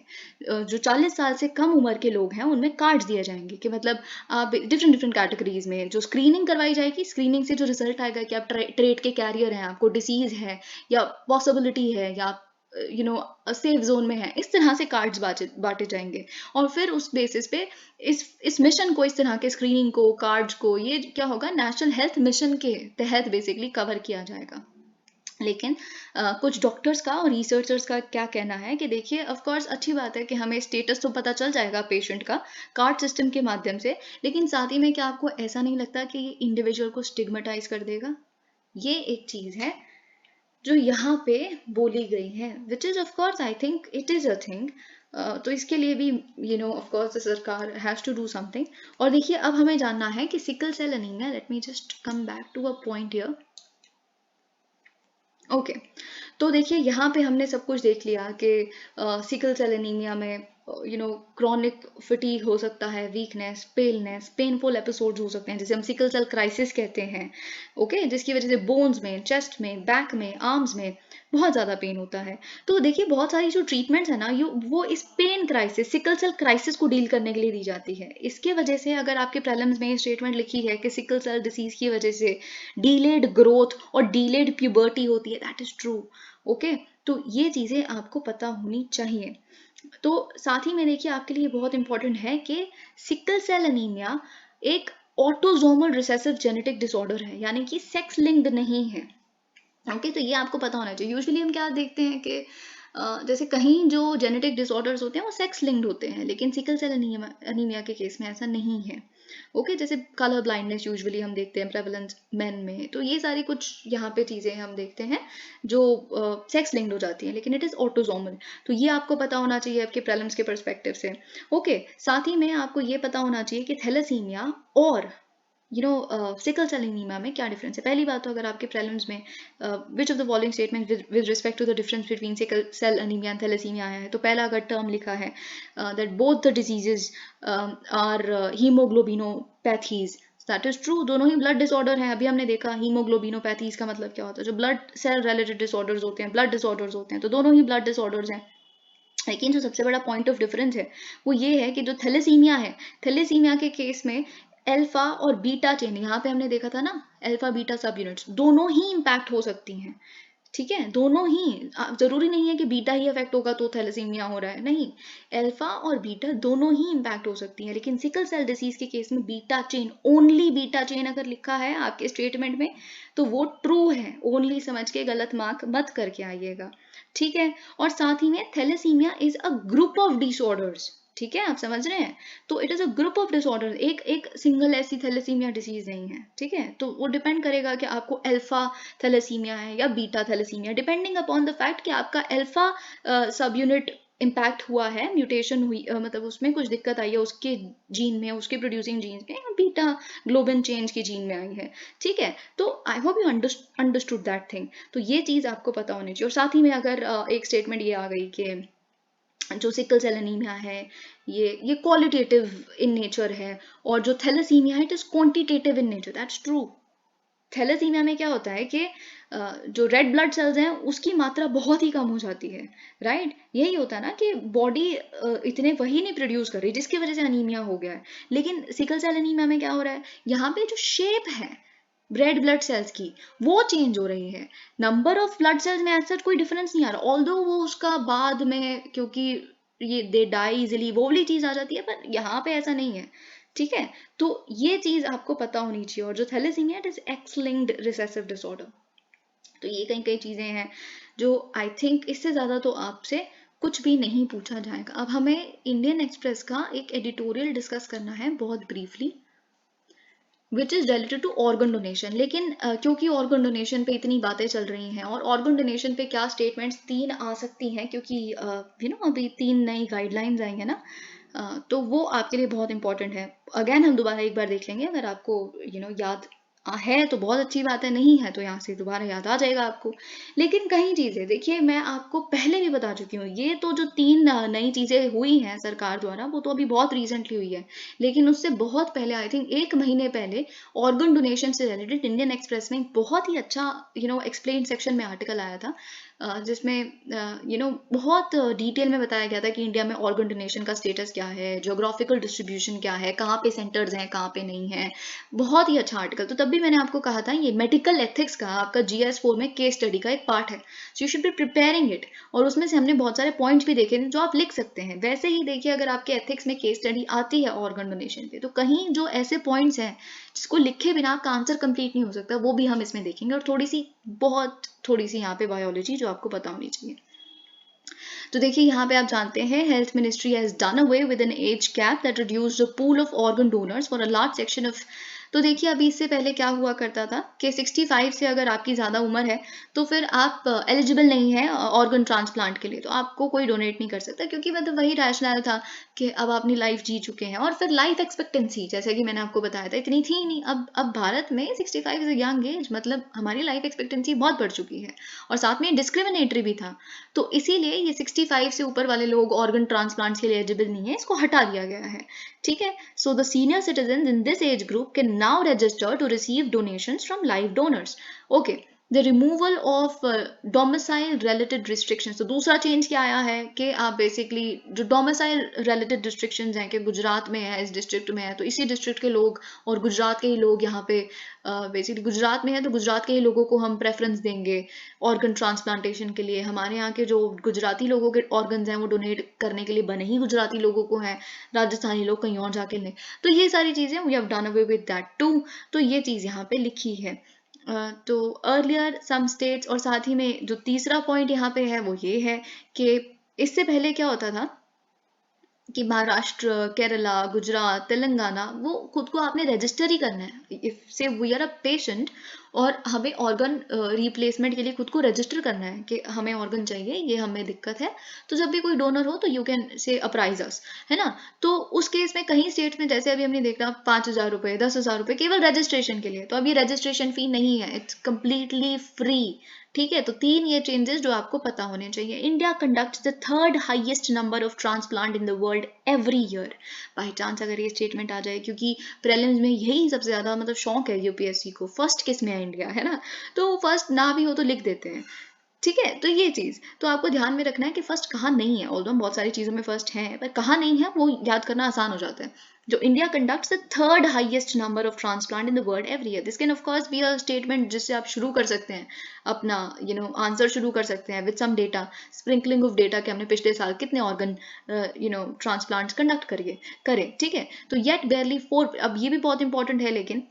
जो 40 साल से कम उम्र के लोग हैं उनमें कार्ड्स दिए जाएंगे कि मतलब आप डिफरेंट डिफरेंट कैटेगरीज में जो स्क्रीनिंग करवाई जाएगी, स्क्रीनिंग से जो रिजल्ट आएगा कि आप ट्रेड के कैरियर हैं, आपको डिसीज है या पॉसिबिलिटी है, या सेफ जोन में है, इस तरह से कार्ड्स बांटे जाएंगे। और फिर उस बेसिस पे इस मिशन को, इस तरह के स्क्रीनिंग को, कार्ड्स को, ये क्या होगा, नेशनल हेल्थ मिशन के तहत बेसिकली कवर किया जाएगा। लेकिन कुछ डॉक्टर्स का और रिसर्चर्स का क्या कहना है कि देखिए ऑफ कोर्स अच्छी बात है कि हमें स्टेटस तो पता चल जाएगा पेशेंट का कार्ड सिस्टम के माध्यम से, लेकिन साथ ही में क्या आपको ऐसा नहीं लगता कि ये इंडिविजुअल को स्टिग्मेटाइज कर देगा। ये एक चीज़ है जो यहाँ पे बोली गई है, which is of course I think it is a thing. तो इसके लिए भी ऑफ कोर्स सरकार हैज टू डू समथिंग। और देखिए अब हमें जानना है कि sickle cell anaemia, let me just come back to a point here. Okay, तो देखिए यहाँ पे हमने सब कुछ देख लिया कि सिकल सेल एनीमिया में क्रॉनिक फटीग हो सकता है, वीकनेस, पेलनेस, पेनफुल एपिसोड्स हो सकते हैं जिसे हम सिकल सेल क्राइसिस कहते हैं। ओके, जिसकी वजह से बोन्स में, चेस्ट में, बैक में, आर्म्स में बहुत ज़्यादा पेन होता है। तो देखिए बहुत सारी जो ट्रीटमेंट्स है ना, वो इस pain crisis, sickle cell crisis को डील करने के लिए दी जाती है। इसके वजह से अगर आपके प्रीलिम्स में स्टेटमेंट लिखी है कि सिकल सेल डिसीज की वजह से डीलेड ग्रोथ और डीलेड प्यूबर्टी होती है, दैट इज ट्रू। ओके, तो ये चीज़ें आपको पता होनी चाहिए। तो साथ ही में देखिए आपके लिए बहुत इंपॉर्टेंट है कि सिकल सेल एनीमिया एक ऑटोजोमल रिसेसिव जेनेटिक डिसऑर्डर है, यानी कि सेक्स लिंक्ड नहीं है। ओके, तो ये आपको पता होना चाहिए। यूजुअली हम क्या देखते हैं कि जैसे कहीं जो जेनेटिक डिसऑर्डर्स होते हैं वो सेक्स लिंक्ड होते हैं, लेकिन सिकल सेल एनीमिया के केस में ऐसा नहीं है। ओके, जैसे कलर ब्लाइंडनेस यूजुअली हम देखते हैं प्रेवलेंस मेन में, तो ये सारी कुछ यहाँ पे चीज़ें हम देखते हैं जो सेक्स लिंक्ड हो जाती हैं, लेकिन इट इज़ ऑटोजोमल। तो ये आपको पता होना चाहिए आपके प्रेलिम्स के परस्पेक्टिव से। ओके, साथ ही में आपको ये पता होना चाहिए कि थैलेसीमिया और सिकल सेल एनीमिया में क्या डिफरेंस है। पहली बात तो अगर आपके प्रीलिम्स में which of the following statement with respect to the difference between sickle cell anaemia and thalassaemia आया है, तो पहला अगर टर्म लिखा है that both the diseases are haemoglobinopathies, that is true. दोनों ही ब्लड डिसऑर्डर हैं। अभी हमने देखा हीमोग्लोबिनोपैथीज का मतलब क्या होता है, जो ब्लड सेल रिलेटेड डिसऑर्डर्स होते हैं, ब्लड डिसऑर्डर्स होते हैं, तो दोनों ही ब्लड डिसऑर्डर्स हैं। लेकिन जो सबसे बड़ा पॉइंट ऑफ डिफरेंस है वो ये है कि जो थैलेसीमिया है, थैलेसीमिया के केस में अल्फा और बीटा चेन, यहाँ पे हमने देखा था ना, अल्फा बीटा सब यूनिट्स दोनों ही इम्पैक्ट हो सकती हैं। ठीक है, दोनों ही, जरूरी नहीं है कि बीटा ही अफेक्ट होगा तो थैलेसीमिया हो रहा है, नहीं, अल्फा और बीटा दोनों ही इम्पैक्ट हो सकती हैं। लेकिन सिकल सेल डिसीज के केस में beta chain, only beta chain अगर लिखा है आपके स्टेटमेंट में तो वो ट्रू है, ओनली समझ के गलत मार्क मत करके आइएगा। ठीक है, और साथ ही में thalassaemia is a group of disorders. ठीक है, आप समझ रहे हैं, तो it is a group of disorder, एक सिंगल ऐसी थैलेसीमिया डिसीज नहीं है। ठीक है, तो वो डिपेंड करेगा कि आपको अल्फा थैलेसीमिया है या beta thalassaemia, depending upon the fact कि आपका अल्फा सब यूनिट इम्पैक्ट हुआ है, म्यूटेशन हुई, मतलब उसमें कुछ दिक्कत आई है उसके जीन में, उसके प्रोड्यूसिंग जीन में, या बीटा ग्लोबिन चेंज की जीन में आई है। ठीक है, तो I hope you understood that thing. तो ये चीज़ आपको पता होनी चाहिए। और साथ ही में अगर एक स्टेटमेंट ये आ गई कि जो सिकल सेल एनीमिया है ये क्वालिटेटिव इन नेचर है, और जो थैलेसीमिया है it is quantitative in nature, that's true. Thalassaemia में क्या होता है कि जो रेड ब्लड सेल्स हैं उसकी मात्रा बहुत ही कम हो जाती है, राइट। यही होता है ना कि बॉडी इतने वही नहीं प्रोड्यूस कर रही जिसकी वजह से अनीमिया हो गया है। लेकिन सिकल सेल एनीमिया में क्या हो रहा है, यहाँ पे जो शेप है रेड ब्लड सेल्स की वो चेंज हो रही है, नंबर ऑफ ब्लड सेल्स में ऐसा कोई डिफरेंस नहीं आ रहा, ऑल्दो वो उसका बाद में क्योंकि ये दे डाई इजिली वो वाली चीज आ जाती है, पर यहाँ पे ऐसा नहीं है। ठीक है, तो ये चीज आपको पता होनी चाहिए। और जो thalassaemia it is X linked recessive disorder. तो ये कई कई चीजें हैं जो आई थिंक इससे ज्यादा तो आपसे कुछ भी नहीं पूछा जाएगा। अब हमें इंडियन एक्सप्रेस का एक एडिटोरियल डिस्कस करना है बहुत briefly. Which is related to organ donation. लेकिन क्योंकि ऑर्गन डोनेशन पे इतनी बातें चल रही हैं और ऑर्गन डोनेशन पे क्या स्टेटमेंट्स 3 आ सकती हैं, क्योंकि अभी 3 नई गाइडलाइंस आई हैं ना, तो वो आपके लिए बहुत इंपॉर्टेंट है। अगेन हम दोबारा एक बार देख लेंगे, अगर आपको याद है तो बहुत अच्छी बात है, नहीं है तो यहाँ से दोबारा याद आ जाएगा आपको। लेकिन कई चीज़ें देखिए, मैं आपको पहले भी बता चुकी हूँ, ये तो जो 3 नई चीज़ें हुई हैं सरकार द्वारा, वो तो अभी बहुत रिसेंटली हुई है। लेकिन उससे बहुत पहले, आई थिंक 1 महीने पहले, ऑर्गन डोनेशन से रिलेटेड इंडियन एक्सप्रेस में बहुत ही अच्छा एक्सप्लेन सेक्शन में आर्टिकल आया था, जिसमें बहुत डिटेल में बताया गया था कि इंडिया में ऑर्गन डोनेशन का स्टेटस क्या है, ज्योग्राफिकल डिस्ट्रीब्यूशन क्या है, कहाँ पे सेंटर्स हैं, कहाँ पे नहीं है। बहुत ही अच्छा आर्टिकल। तो तब भी मैंने आपको कहा था, ये मेडिकल एथिक्स का आपका GS4 में केस स्टडी का एक पार्ट है, so you should be preparing it. और उसमें से हमने बहुत सारे पॉइंट्स भी देखे थे जो आप लिख सकते हैं। वैसे ही देखिए, अगर आपके एथिक्स में केस स्टडी आती है ऑर्गन डोनेशन पे, तो कहीं जो ऐसे पॉइंट्स हैं जिसको लिखे बिना आपका आंसर कंप्लीट नहीं हो सकता, वो भी हम इसमें देखेंगे। और थोड़ी सी यहाँ पे बायोलॉजी जो आपको पता होनी चाहिए। तो देखिए, यहाँ पे आप जानते हैं, health ministry has done away with an age cap that reduced the pool of organ donors for a large section of. तो देखिए, अभी इससे पहले क्या हुआ करता था कि 65 से अगर आपकी ज़्यादा उम्र है तो फिर आप एलिजिबल नहीं है ऑर्गन ट्रांसप्लांट के लिए, तो आपको कोई डोनेट नहीं कर सकता, क्योंकि मतलब वही रैशनल था कि अब अपनी लाइफ जी चुके हैं। और फिर लाइफ एक्सपेक्टेंसी, जैसे कि मैंने आपको बताया था, इतनी थी नहीं। अब भारत में 65 इज यंग एज, मतलब हमारी लाइफ एक्सपेक्टेंसी बहुत बढ़ चुकी है, और साथ में डिस्क्रिमिनेटरी भी था। तो इसीलिए ये 65 से ऊपर वाले लोग ऑर्गन ट्रांसप्लांट के लिए एलिजिबल नहीं है, इसको हटा दिया गया है। ठीक है, so the senior citizen in this age group can now register to receive donations from live donors. Okay, the removal of domicile related restrictions. तो दूसरा चेंज क्या आया है कि आप बेसिकली जो डोमिसाइल रिलेटेड रिस्ट्रिक्शंस हैं कि गुजरात में है, इस डिस्ट्रिक्ट में है, तो इसी डिस्ट्रिक्ट के लोग और गुजरात के ही लोग यहाँ पे बेसिकली गुजरात में है, तो गुजरात के ही लोगों को हम प्रेफरेंस देंगे ऑर्गन ट्रांसप्लांटेशन के लिए। हमारे यहाँ के जो गुजराती लोगों के ऑर्गन्स हैं वो डोनेट करने के लिए बने ही गुजराती लोगों को हैं, राजस्थानी लोग कहीं और जाके लें। तो ये सारी चीज़ें we have done away with that too. तो ये चीज़ यहाँ पे लिखी है। तो अर्लियर सम स्टेट्स, और साथ ही में जो तीसरा पॉइंट यहाँ पे है वो ये है कि इससे पहले क्या होता था कि महाराष्ट्र, केरला, गुजरात, तेलंगाना, वो खुद को आपने रजिस्टर ही करना है। इफ से वी आर अ पेशेंट और हमें ऑर्गन रिप्लेसमेंट के लिए खुद को रजिस्टर करना है कि हमें ऑर्गन चाहिए, ये हमें दिक्कत है, तो जब भी कोई डोनर हो तो यू कैन से अप्राइज अस, है ना। तो उस केस में कहीं स्टेट्स में, जैसे अभी हमने देखा, 5,000 रुपये, 10,000 रुपये केवल रजिस्ट्रेशन के लिए। तो अब ये रजिस्ट्रेशन फी नहीं है, इट्स कम्प्लीटली फ्री। ठीक है, तो 3 ये चेंजेस जो आपको पता होने चाहिए। India conducts the 3rd highest number of transplant in the world every year. By chance अगर ये स्टेटमेंट आ जाए, क्योंकि प्रीलिम्स में यही सबसे ज़्यादा मतलब शौक है यूपीएससी को, फर्स्ट किस में है इंडिया, है ना। तो फर्स्ट ना भी हो तो लिख देते हैं। ठीक है, तो ये चीज़ तो आपको ध्यान में रखना है कि फर्स्ट कहाँ नहीं है। ऑल्दो बहुत सारी चीज़ों में फर्स्ट है, पर कहाँ नहीं है वो याद करना आसान हो जाता है। जो India conducts the 3rd highest number of transplant in the world every year, this can of course be a statement जिससे आप शुरू कर सकते हैं अपना आंसर शुरू कर सकते हैं with some data, sprinkling of data कि हमने पिछले साल कितने ऑर्गन ट्रांसप्लांट्स कंडक्ट करे। ठीक है, तो येट बेयरली 4। अब ये भी बहुत इंपॉर्टेंट है, लेकिन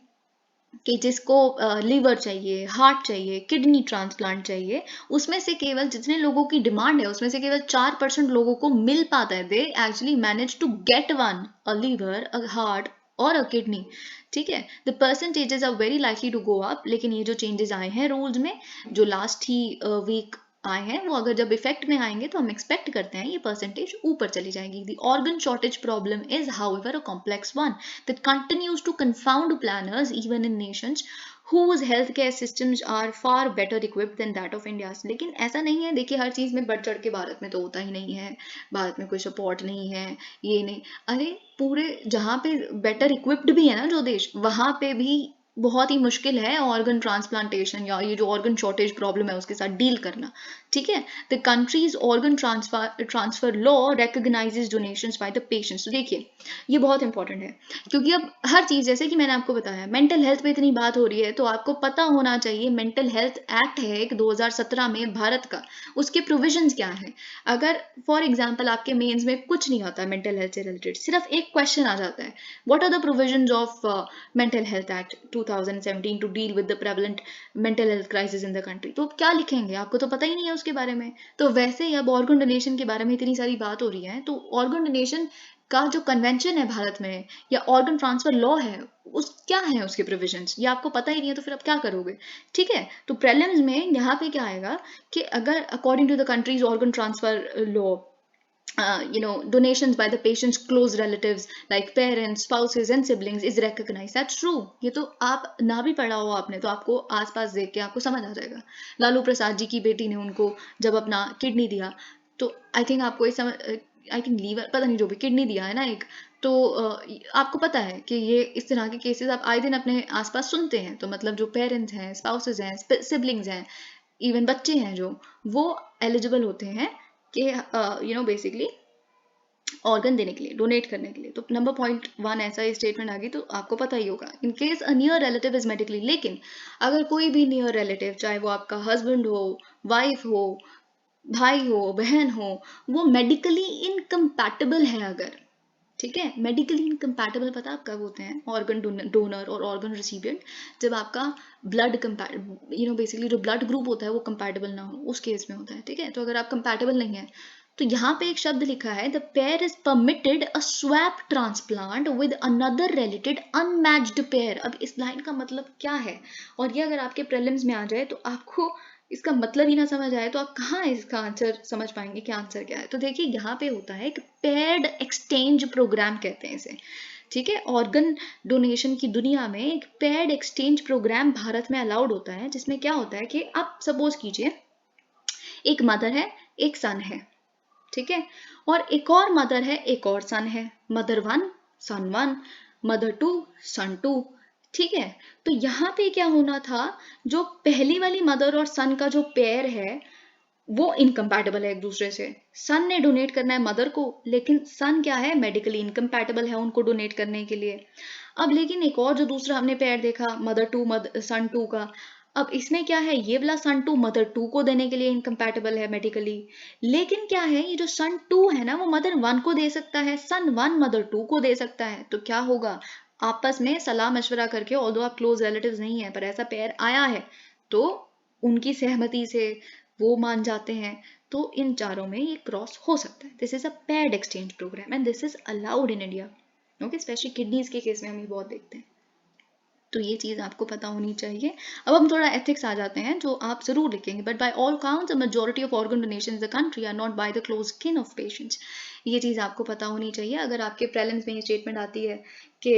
कि जिसको लीवर चाहिए, हार्ट चाहिए, किडनी ट्रांसप्लांट चाहिए, उसमें से केवल जितने लोगों की डिमांड है उसमें से केवल 4% लोगों को मिल पाता है। They actually manage to get one, a liver, a heart और अ किडनी। ठीक है, the percentages are very likely to go up. लेकिन ये जो चेंजेस आए हैं रूल्स में, जो लास्ट ही वीक आए हैं, वो अगर जब इफेक्ट में आएंगे तो हम एक्सपेक्ट करते हैं ये परसेंटेज ऊपर चली जाएगी। The organ shortage problem is however a complex one that continues to confound planners even in nations whose healthcare systems are far better equipped than that of India's। लेकिन ऐसा नहीं है, देखिए हर चीज़ में बढ़ चढ़ के भारत में तो होता ही नहीं है, भारत में कोई सपोर्ट नहीं है, ये नहीं। अरे पूरे जहाँ पे बेटर इक्विप्ड भी है ना जो देश, वहाँ पे भी बहुत ही मुश्किल है ऑर्गन ट्रांसप्लांटेशन या ये जो ऑर्गन शॉर्टेज प्रॉब्लम है उसके साथ डील करना। ठीक है, the country's organ transfer law recognises donations by the patients. तो देखिए, ये बहुत इंपॉर्टेंट है, क्योंकि अब हर चीज़, जैसे कि मैंने आपको बताया, मेंटल हेल्थ पे इतनी बात हो रही है तो आपको पता होना चाहिए मेंटल हेल्थ एक्ट है एक 2017 में भारत का, उसके प्रोविजंस क्या है। अगर फॉर एग्जांपल आपके मेंस में कुछ नहीं आता मेंटल हेल्थ से रिलेटेड, सिर्फ एक क्वेश्चन आ जाता है, what are the provisions of mental health act 2017 to deal with the prevalent mental health crisis in the country, तो क्या लिखेंगे, आपको तो पता ही नहीं है उसके बारे में। तो वैसे ही अब ऑर्गन डोनेशन के बारे में इतनी सारी बात हो रही है, तो ऑर्गन डोनेशन का जो कन्वेंशन है भारत में या ऑर्गन ट्रांसफर लॉ है, उस क्या है उसके प्रोविजंस, ये आपको पता ही नहीं है तो फिर आप क्या करोगे। ठीक है, तो प्रीलिम्स में यहाँ पे क्या आएगा कि अगर according to the country's organ transfer law, donations by the patient's close relatives like parents, spouses and siblings is recognized. That's true. ये तो आप ना भी पढ़ा हो आपने तो आपको आसपास देख के आपको समझ आ जाएगा। लालू प्रसाद जी की बेटी ने उनको जब अपना किडनी दिया तो आई थिंक आपको ये समझ, आई थिंक लीवर, पता नहीं, जो भी किडनी दिया है ना एक, तो आपको पता है कि ये इस तरह के केसेस आप आए दिन अपने आसपास सुनते हैं। तो मतलब जो पेरेंट्स हैं, स्पाउसेस हैं, सिबलिंग्स हैं, इवन बच्चे हैं जो, वो एलिजिबल होते हैं कि बेसिकली ऑर्गन देने के लिए, डोनेट करने के लिए। तो नंबर .1 ऐसा ही स्टेटमेंट आ गई तो आपको पता ही होगा, in case a near relative is medically. लेकिन अगर कोई भी नियर रिलेटिव, चाहे वो आपका हस्बैंड हो, वाइफ हो, भाई हो, बहन हो, वो मेडिकली इनकम्पैटिबल है अगर, ठीक है, मेडिकली इनकम्पैटिबल पता आप कब होते हैं, ऑर्गन डोनर और ऑर्गन रिसिपिएंट, जब आपका ब्लड बेसिकली जो ब्लड ग्रुप होता है वो कंपैटिबल ना हो, उस केस में होता है। ठीक है, तो अगर आप कंपैटिबल नहीं है तो यहाँ पे एक शब्द लिखा है, the pair is permitted a swap transplant with another related unmatched pair. अब इस लाइन का मतलब क्या है, और ये अगर आपके प्रीलिम्स में आ जाए तो आपको इसका मतलब ही ना समझ आए तो आप कहाँ इसका आंसर समझ पाएंगे कि आंसर क्या है। तो देखिए यहाँ पे होता है एक पेयर्ड एक्सचेंज प्रोग्राम कहते हैं इसे। ठीक है, ऑर्गन डोनेशन की दुनिया में एक पेयर्ड एक्सचेंज प्रोग्राम भारत में अलाउड होता है, जिसमें क्या होता है कि आप सपोज कीजिए एक मदर है, एक सन है, ठीक है, और एक और मदर है, एक और सन है, मदर 1 सन 1, मदर 2 सन 2। ठीक है, तो यहाँ पे क्या होना था, जो पहली वाली मदर और सन का जो पेयर है वो इनकम्पैटिबल है एक दूसरे से। सन ने डोनेट करना है मदर को, लेकिन सन क्या है, मेडिकली इनकम्पैटिबल है उनको डोनेट करने के लिए। अब लेकिन एक और जो दूसरा हमने पेयर देखा, मदर 2 सन 2 का, अब इसमें क्या है, ये वाला सन 2 मदर 2 को देने के लिए इनकम्पैटिबल है मेडिकली। लेकिन क्या है, ये जो सन 2 है ना, वो मदर 1 को दे सकता है, सन 1 मदर 2 को दे सकता है। तो क्या होगा, आपस में सलाह मशवरा करके, ऑल्दो आप क्लोज रिलेटिव्स नहीं है पर ऐसा पेयर आया है तो उनकी सहमति से वो मान जाते हैं, तो इन चारों में ये क्रॉस हो सकता है। This is a paired exchange programme and this is allowed in India. Okay, specially kidneys के केस में हम ये बहुत देखते हैं, तो ये चीज़ आपको पता होनी चाहिए। अब हम थोड़ा एथिक्स आ जाते हैं जो आप जरूर लिखेंगे। But by all counts a majority of organ donation in the country are not by the close kin of patients. ये चीज़ आपको पता होनी चाहिए। अगर आपके प्रीलिम्स में ये स्टेटमेंट आती है कि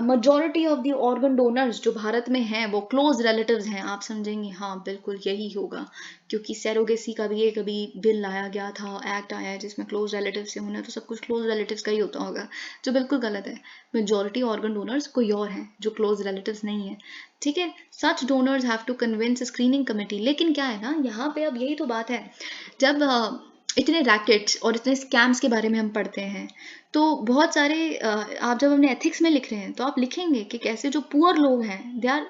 majority of the organ donors जो भारत में हैं वो क्लोज रिलेटिव्स हैं, आप समझेंगे हाँ बिल्कुल यही होगा, क्योंकि सैरोगेसी का भी एक अभी बिल लाया गया था, एक्ट आया है जिसमें क्लोज रिलेटिव से होना है, तो सब कुछ क्लोज रिलेटिव्स का ही होता होगा, जो बिल्कुल गलत है। मेजॉरिटी ऑर्गन डोनर्स कोई और हैं जो क्लोज रिलेटिव्स नहीं है। ठीक है, such donors have to convince screening committee. लेकिन क्या है ना, यहाँ पे अब यही तो बात है, जब इतने रैकेट्स और इतने स्कैम्स के बारे में हम पढ़ते हैं तो बहुत सारे आप जब अपने एथिक्स में लिख रहे हैं तो आप लिखेंगे कि कैसे जो पुअर लोग हैं, दे आर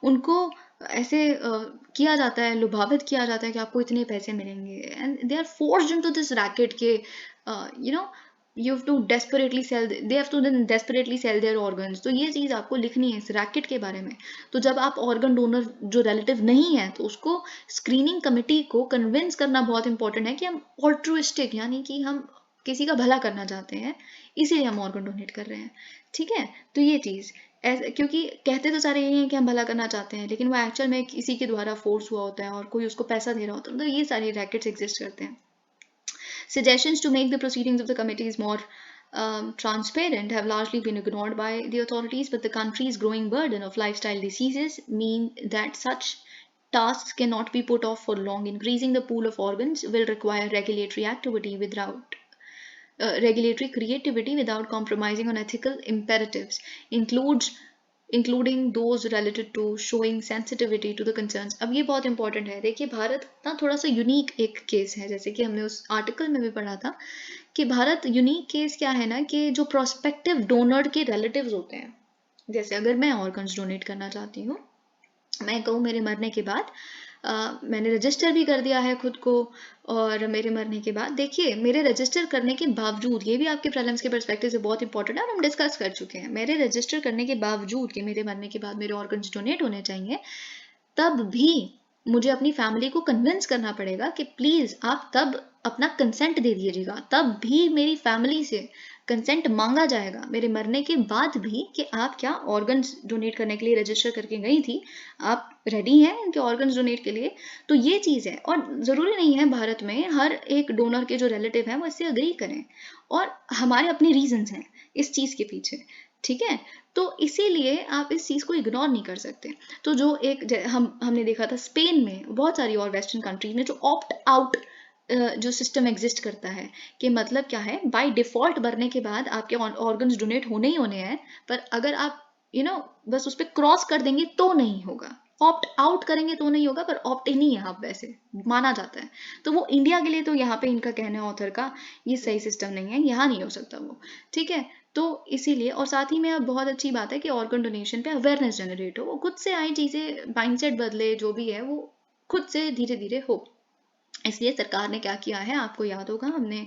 उनको ऐसे किया जाता है, लुभावित किया जाता है कि आपको इतने पैसे मिलेंगे, and they are forced into this racket के you have to desperately sell, they have to then desperately sell their organs। तो ये चीज़ आपको लिखनी है इस रैकेट के बारे में। तो जब आप ऑर्गन डोनर जो रिलेटिव नहीं है तो उसको स्क्रीनिंग कमेटी को कन्विंस करना बहुत इंपॉर्टेंट है कि हम ऑल्ट्रुइस्टिक, यानी कि हम किसी का भला करना चाहते हैं, इसीलिए हम ऑर्गन डोनेट कर रहे हैं। ठीक है, तो ये चीज़ ऐसे, क्योंकि कहते तो सारे यही हैं कि हम भला करना चाहते हैं, लेकिन वो एक्चुअल में किसी के द्वारा फोर्स हुआ होता है और कोई उसको पैसा दे रहा होता है, तो ये सारे रैकेट्स एग्जिस्ट करते हैं। Suggestions to make the proceedings of the committees more transparent have largely been ignored by the authorities, but the country's growing burden of lifestyle diseases mean that such tasks cannot be put off for long. Increasing the pool of organs will require regulatory activity without regulatory creativity without compromising on ethical imperatives, including those related to showing sensitivity to the concerns। अब ये बहुत important है। देखिए, भारत ना थोड़ा सा unique एक case है, जैसे कि हमने उस आर्टिकल में भी पढ़ा था कि भारत यूनिक केस क्या है ना, कि जो प्रोस्पेक्टिव डोनर के रिलेटिव्स होते हैं, जैसे अगर मैं ऑर्गन्स डोनेट करना चाहती हूँ, मैं कहूँ मेरे मरने के बाद मैंने रजिस्टर भी कर दिया है खुद को, और मेरे मरने के बाद देखिए, मेरे रजिस्टर करने के बावजूद, ये भी आपके प्रीलिम्स के पर्सपेक्टिव से बहुत इंपॉर्टेंट है और हम डिस्कस कर चुके हैं, मेरे रजिस्टर करने के बावजूद कि मेरे मरने के बाद मेरे ऑर्गन्स डोनेट होने चाहिए, तब भी मुझे अपनी फैमिली को कन्विंस करना पड़ेगा कि प्लीज़ आप तब अपना कंसेंट दे दीजिएगा, तब भी मेरी फैमिली से कंसेंट मांगा जाएगा मेरे मरने के बाद भी कि आप क्या ऑर्गन्स डोनेट करने के लिए रजिस्टर करके गई थी, आप रेडी हैं इनके ऑर्गन्स डोनेट के लिए। तो ये चीज़ है, और ज़रूरी नहीं है भारत में हर एक डोनर के जो रिलेटिव हैं वो इससे अग्री करें, और हमारे अपने रीजंस हैं इस चीज़ के पीछे, ठीक है। तो इसीलिए आप इस चीज़ को इग्नोर नहीं कर सकते। तो जो एक हमने देखा था स्पेन में, बहुत सारी और वेस्टर्न कंट्रीज में जो ऑप्ट आउट जो सिस्टम एग्जिस्ट करता है, कि मतलब क्या है, बाय डिफॉल्ट मरने के बाद आपके ऑर्गन्स डोनेट होने ही होने हैं, पर अगर आप बस उस पर क्रॉस कर देंगे तो नहीं होगा, ऑप्ट आउट करेंगे तो नहीं होगा, पर ऑप्ट इन ही है आप, वैसे माना जाता है। तो वो इंडिया के लिए, तो यहाँ पे इनका कहना है ऑथर का, ये सही सिस्टम नहीं है, यहाँ नहीं हो सकता वो, ठीक है। तो इसीलिए, और साथ ही में अब बहुत अच्छी बात है कि ऑर्गन डोनेशन पे अवेयरनेस जनरेट हो, वो खुद से आई चीज़ें, माइंडसेट बदले, जो भी है वो खुद से धीरे धीरे हो। इसलिए सरकार ने क्या किया है, आपको याद होगा, हमने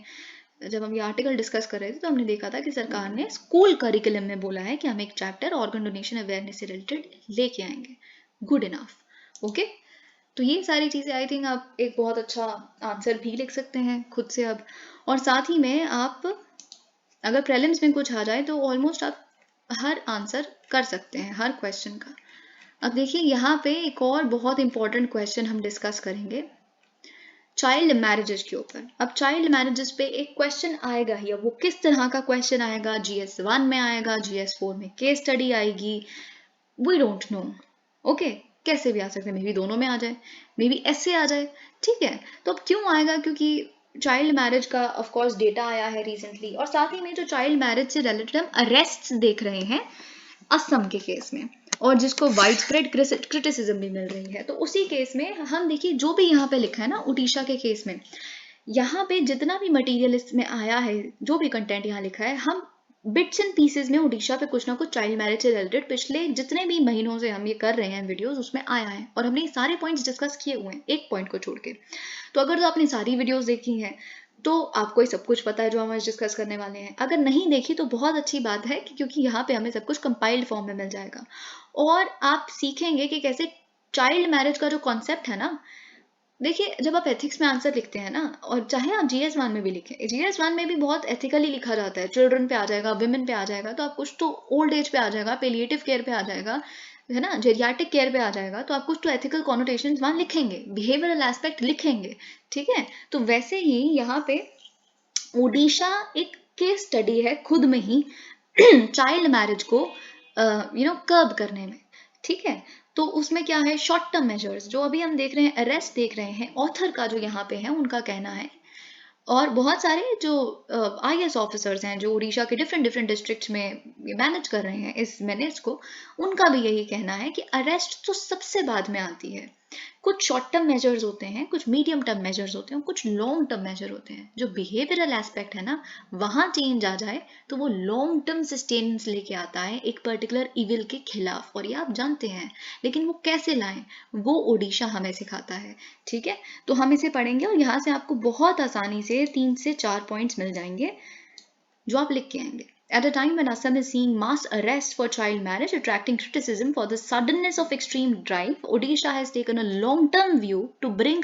जब हम ये आर्टिकल डिस्कस कर रहे थे तो हमने देखा था कि सरकार ने स्कूल करिकुलम में बोला है कि हम एक चैप्टर ऑर्गन डोनेशन अवेयरनेस से रिलेटेड लेके आएंगे। Good enough, okay. तो ये सारी चीज़ें, आई थिंक आप एक बहुत अच्छा आंसर भी लिख सकते हैं खुद से अब। और साथ ही में आप अगर प्रीलिम्स में कुछ आ जाए तो ऑलमोस्ट आप हर आंसर कर सकते हैं हर क्वेश्चन का। अब देखिए यहाँ पे एक और बहुत इंपॉर्टेंट क्वेश्चन हम डिस्कस करेंगे चाइल्ड मैरिजेस के ऊपर। अब चाइल्ड मैरिजेस पे एक क्वेश्चन आएगा ही, अब वो किस तरह का क्वेश्चन आएगा, GS1 में आएगा, GS4 में केस स्टडी आएगी, वी डोंट नो, ओके। कैसे भी आ सकते हैं, मे बी दोनों में आ जाए, मे बी ऐसे आ जाए, ठीक है। तो अब क्यों आएगा, क्योंकि चाइल्ड मैरिज का ऑफ कोर्स डेटा आया है रिसेंटली, और साथ ही में जो चाइल्ड मैरिज से रिलेटेड हम अरेस्ट देख रहे हैं असम के केस में, और जिसको वाइड स्प्रेड क्रिटिसिज्म भी मिल रही है, तो उसी केस में हम देखिए जो भी यहाँ पे लिखा है ना, उड़ीसा के केस में, यहाँ पे जितना भी मटेरियल इसमें आया है, जो भी कंटेंट यहाँ लिखा है, हम बिट्स एंड पीसेज में उड़ीसा पे कुछ ना कुछ चाइल्ड मैरिज से रिलेटेड पिछले जितने भी महीनों से हम ये कर रहे हैं वीडियोस, उसमें आया है, और हमने सारे पॉइंट्स डिस्कस किए हुए हैं, एक पॉइंट को छोड़ के। तो अगर तो आपने सारी वीडियोस देखी हैं तो आपको ही सब कुछ पता है जो हम आज डिस्कस करने वाले हैं। अगर नहीं देखी तो बहुत अच्छी बात है, क्योंकि यहाँ पे हमें सब कुछ कंपाइल्ड फॉर्म में मिल जाएगा, और आप सीखेंगे कि कैसे चाइल्ड मैरिज का जो कॉन्सेप्ट है ना, देखिए जब आप एथिक्स में आंसर लिखते हैं ना, और चाहे आप GS1 में भी लिखें, GS1 में भी बहुत एथिकली लिखा जाता है, चिल्ड्रन पे आ जाएगा, विमेन पे आ जाएगा, तो आप कुछ तो ओल्ड एज पे आ जाएगा, पेलिएटिव केयर पे आ जाएगा, है ना, जेरियाटिक केयर पे आ जाएगा, तो आप कुछ तो एथिकल कॉनोटेशंस वहाँ लिखेंगे, बिहेवियरल एस्पेक्ट लिखेंगे, ठीक है। तो वैसे ही यहाँ पे ओडिशा एक केस स्टडी है खुद में ही चाइल्ड मैरिज को कर्ब करने में, ठीक है। तो उसमें क्या है, शॉर्ट टर्म मेजर्स जो अभी हम देख रहे हैं, अरेस्ट देख रहे हैं, ऑथर का जो यहाँ पे है उनका कहना है, और बहुत सारे जो IAS ऑफिसर्स हैं जो उड़ीसा के डिफरेंट डिफरेंट डिस्ट्रिक्ट्स में मैनेज कर रहे हैं इस मैनेज को, उनका भी यही कहना है कि अरेस्ट तो सबसे बाद में आती है। कुछ शॉर्ट टर्म मेजर्स होते हैं, कुछ मीडियम टर्म मेजर्स होते हैं, कुछ लॉन्ग टर्म मेजर होते हैं। जो बिहेवियरल एस्पेक्ट है ना, वहाँ चेंज आ जाए तो वो लॉन्ग टर्म सस्टेनेंस लेके आता है एक पर्टिकुलर इविल के खिलाफ, और ये आप जानते हैं, लेकिन वो कैसे लाएं वो ओडिशा हमें सिखाता है, ठीक है। तो हम इसे पढ़ेंगे, और यहाँ से आपको बहुत आसानी से 3 से 4 पॉइंट्स मिल जाएंगे जो आप लिख के आएंगे। At a time when Assam is seeing mass arrests for child marriage, attracting criticism for the suddenness of extreme drive, Odisha has taken a long-term view to bring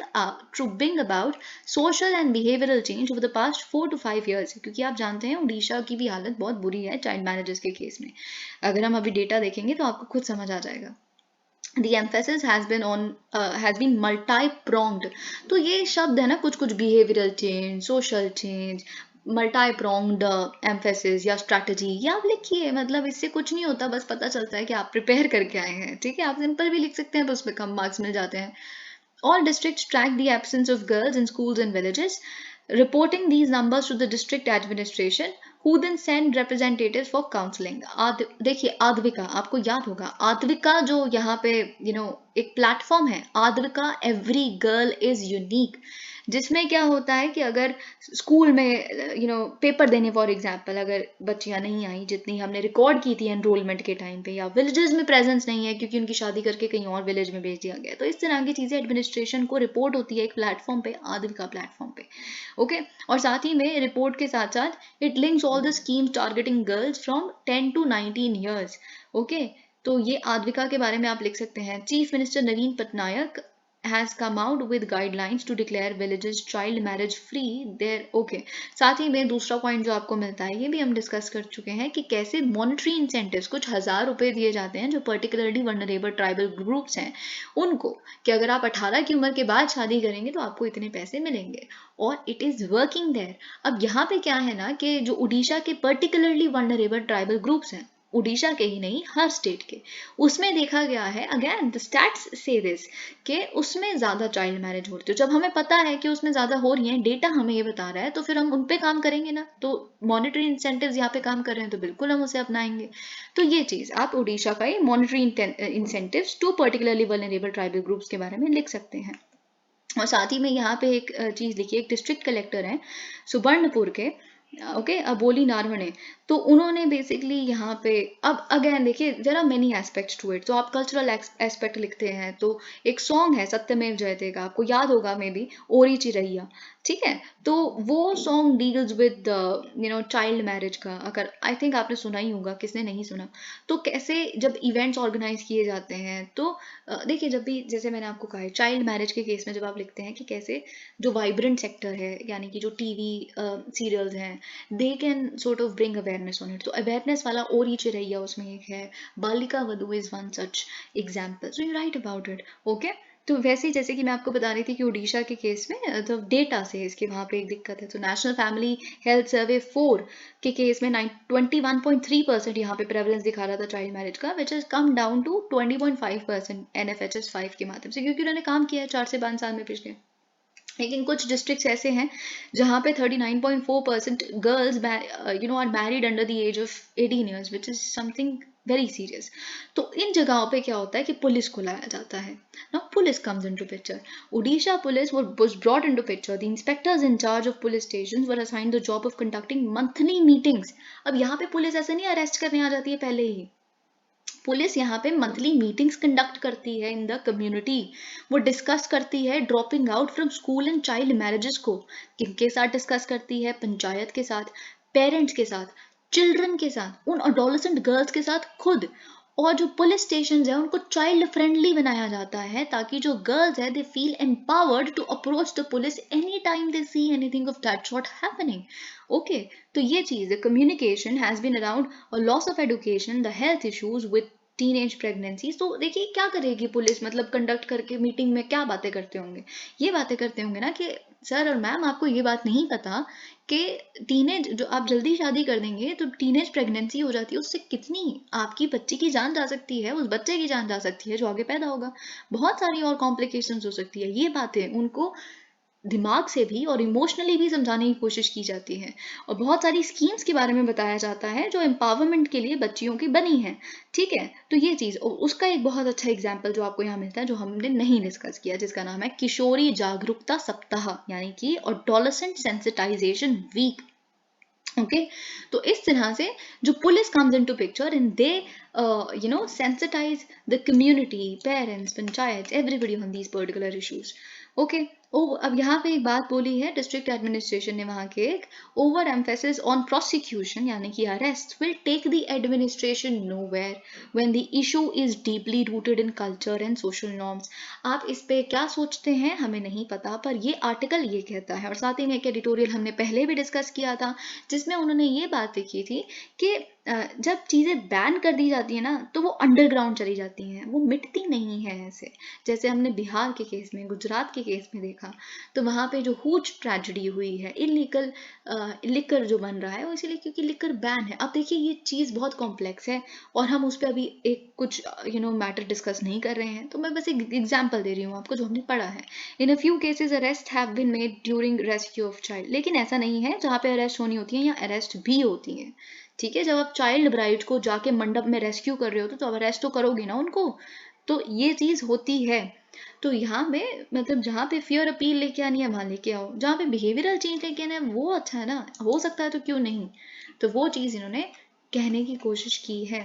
about social and behavioral change over the past 4 to 5 years. क्योंकि आप जानते हैं उड़ीसा की भी हालत बहुत बुरी है चाइल्ड मैरिजेस के केस में। अगर हम अभी डेटा देखेंगे तो आपको खुद समझ आ जाएगा। The emphasis has been multi-pronged. तो ये शब्द है ना, कुछ कुछ behavioral change, social change, multi-pronged emphasis या strategy, ये आप लिखिए, मतलब इससे कुछ नहीं होता, बस पता चलता है कि आप प्रिपेयर करके आए हैं, ठीक है। आप सिंपल भी लिख सकते हैं पर उसमें कम मार्क्स मिल जाते हैं। All districts track the absence of girls in schools and villages, reporting these numbers to the district administration, who then send representatives for counseling. देखिए आद्विका, आपको याद होगा आद्विका जो यहाँ पे एक प्लेटफॉर्म है, आद्विका एवरी गर्ल इज यूनिक, जिसमें क्या होता है कि अगर स्कूल में पेपर देने फॉर एग्जांपल अगर बच्चियां नहीं आई जितनी हमने रिकॉर्ड की थी एनरोलमेंट के टाइम पे, या विलेजेस में प्रेजेंस नहीं है क्योंकि उनकी शादी करके कहीं और विलेज में भेज दिया गया, तो इस तरह की चीजें एडमिनिस्ट्रेशन को रिपोर्ट होती है एक प्लेटफॉर्म पे, आद्विका प्लेटफॉर्म पे, ओके। और साथ ही में रिपोर्ट के साथ साथ it links all the schemes targeting girls from 10 to 19 years, okay. तो ये आद्विका के बारे में आप लिख सकते हैं। Chief minister Naveen Patnaik has come out with guidelines to declare villages child marriage free there. Okay, साथ ही में दूसरा पॉइंट जो आपको मिलता है ये भी हम डिस्कस कर चुके हैं कि कैसे मॉनेटरी इंसेंटिव्स कुछ 1000 रुपए दिए जाते हैं जो पर्टिकुलरली वनरेबल ट्राइबल ग्रुप्स हैं उनको, कि अगर आप 18 की उम्र के बाद शादी करेंगे तो आपको इतने पैसे मिलेंगे, और इट इज वर्किंग देयर। अब यहाँ पे क्या है ना कि जो उड़ीसा के पर्टिकुलरली वनरेबल ट्राइबल ग्रुप्स हैं, उड़ीसा के ही नहीं हर स्टेट के, उसमें देखा गया है, अगेन द स्टैट्स से दिस, कि उसमें ज़्यादा चाइल्ड मैरिज हो रही है। जब हमें पता है कि उसमें ज़्यादा हो रही है, डेटा हमें ये बता रहा है, तो फिर हम उन पे काम करेंगे ना। तो मॉनेटरी इंसेंटिव्स यहाँ पे काम कर रहे हैं तो बिल्कुल हम उसे अपनाएंगे। तो ये चीज़ आप उड़ीसा का ही monetary incentives to particularly vulnerable tribal groups के बारे में लिख सकते हैं। और साथ ही में यहाँ पे एक चीज़ लिखी, एक डिस्ट्रिक्ट कलेक्टर हैं सुबर्णपुर के, ओके, अबोली नारवणे, तो उन्होंने बेसिकली यहाँ पे, अब अगेन देखिए there are many aspects to it. तो आप कल्चरल एस्पेक्ट लिखते हैं तो एक सॉन्ग है सत्यमेव जयते का, आपको याद होगा मे बी, ओरी चिरैया, ठीक है, तो वो song deals with child marriage का, अगर आई थिंक आपने सुना ही होगा, किसने नहीं सुना। तो कैसे जब इवेंट्स ऑर्गेनाइज किए जाते हैं तो देखिए, जब भी जैसे मैंने आपको कहा है चाइल्ड मैरिज के केस में जब आप लिखते हैं कि कैसे जो वाइब्रेंट सेक्टर है, यानी कि जो टीवी सीरियल्स हैं, they can sort of bring awareness on it. तो अवेयरनेस वाला ओरी चिरैया उसमें एक है, Balika Vadhu is one such example, so you right about it, okay. तो वैसे ही जैसे कि मैं आपको बता रही थी कि उड़ीसा के केस में तो डेटा से इसके वहाँ पे एक दिक्कत है। तो नेशनल फैमिली हेल्थ सर्वे 4 के केस में 21.3% यहाँ पे प्रेवलेंस दिखा रहा था चाइल्ड मैरिज का, which is come down to 20.5% NFHS 5 के माध्यम से, क्योंकि उन्होंने काम किया है 4 से 5 साल में पिछले। लेकिन कुछ डिस्ट्रिक्ट्स ऐसे हैं जहाँ पे 39.4% girls are married under the age of 18 years, which is something very serious. तो इन जगहों पे क्या होता है कि पुलिस को लाया जाता है ना, police comes into picture. Orissa police was brought into picture. The inspectors in charge of police stations were assigned the job of conducting monthly meetings. अब यहाँ पे पुलिस ऐसे नहीं अरेस्ट करने आ जाती है पहले ही, पुलिस यहाँ पे मंथली मीटिंग्स कंडक्ट करती है इन द कम्युनिटी। वो डिस्कस करती है dropping out from school and child marriages को, किनके साथ डिस्कस करती है, पंचायत के साथ, पेरेंट्स के साथ, चिल्ड्रन के साथ, उन अडोलेसेंट गर्ल्स के साथ खुद। और जो पुलिस स्टेशन है उनको चाइल्ड फ्रेंडली बनाया जाता है, ताकि जो गर्ल्स है they feel empowered to approach the police any time they see anything of that sort happening, okay. तो ये चीज, the communication has been around loss of education, the health issues with teenage pregnancy. तो देखिए क्या करेगी police, मतलब conduct करके meeting में क्या बातें करते होंगे, ये बातें करते होंगे ना कि सर और मैम आपको ये बात नहीं पता कि टीनेज जो आप जल्दी शादी कर देंगे तो टीनेज प्रेगनेंसी हो जाती है, उससे कितनी आपकी बच्ची की जान जा सकती है, उस बच्चे की जान जा सकती है जो आगे पैदा होगा, बहुत सारी और कॉम्प्लिकेशंस हो सकती है। ये बातें उनको दिमाग से भी और इमोशनली भी समझाने की कोशिश की जाती है, और बहुत सारी स्कीम्स के बारे में बताया जाता है जो एम्पावरमेंट के लिए बच्चियों की बनी है, ठीक है। तो ये चीज़, उसका एक बहुत अच्छा एग्जाम्पल जो आपको यहाँ मिलता है जो हमने नहीं डिस्कस किया, जिसका नाम है किशोरी जागरूकता सप्ताह, यानी कि एडोलेसेंट सेंसिटाइजेशन वीक, ओके। तो इस तरह से जो police comes into picture and they sensitize the community, parents, panchayat, everybody on these particular issues, okay. अब यहाँ पे एक बात बोली है डिस्ट्रिक्ट एडमिनिस्ट्रेशन ने वहाँ के, एक ओवर एम्फेसिस ऑन प्रोसिक्यूशन यानी कि arrest will take the administration nowhere when the issue is deeply rooted in culture and social norms. आप इस पे क्या सोचते हैं हमें नहीं पता, पर ये आर्टिकल ये कहता है, और साथ ही में एक एडिटोरियल हमने पहले भी डिस्कस किया था जिसमें उन्होंने ये बात लिखी थी कि जब चीज़ें बैन कर दी जाती है ना तो वो अंडरग्राउंड चली जाती हैं, वो मिटती नहीं है ऐसे। जैसे हमने बिहार के केस में, गुजरात के केस में देखा, तो वहाँ पे जो हुज ट्रेजेडी हुई है, इलीगल लिकर जो बन रहा है वो इसीलिए क्योंकि लिकर बैन है। अब देखिए ये चीज़ बहुत कॉम्प्लेक्स है और हम उस पर अभी एक कुछ मैटर डिस्कस नहीं कर रहे हैं, तो मैं बस एक एग्जाम्पल दे रही हूँ आपको जो हमने पढ़ा है। In a few cases arrest have been made during rescue of child, लेकिन ऐसा नहीं है जहाँ पे अरेस्ट होनी होती है या अरेस्ट भी होती है, ठीक है। जब आप चाइल्ड ब्राइड को जाके मंडप में रेस्क्यू कर रहे हो तो अब अरेस्ट तो करोगे ना उनको, तो ये चीज होती है। तो यहाँ पे मतलब जहाँ पे फियर अपील लेके आनी है वहां लेके आओ, जहाँ पे बिहेवियरल चेंज लेके आना है वो अच्छा है ना, हो सकता है तो क्यों नहीं। तो वो चीज इन्होंने कहने की कोशिश की है।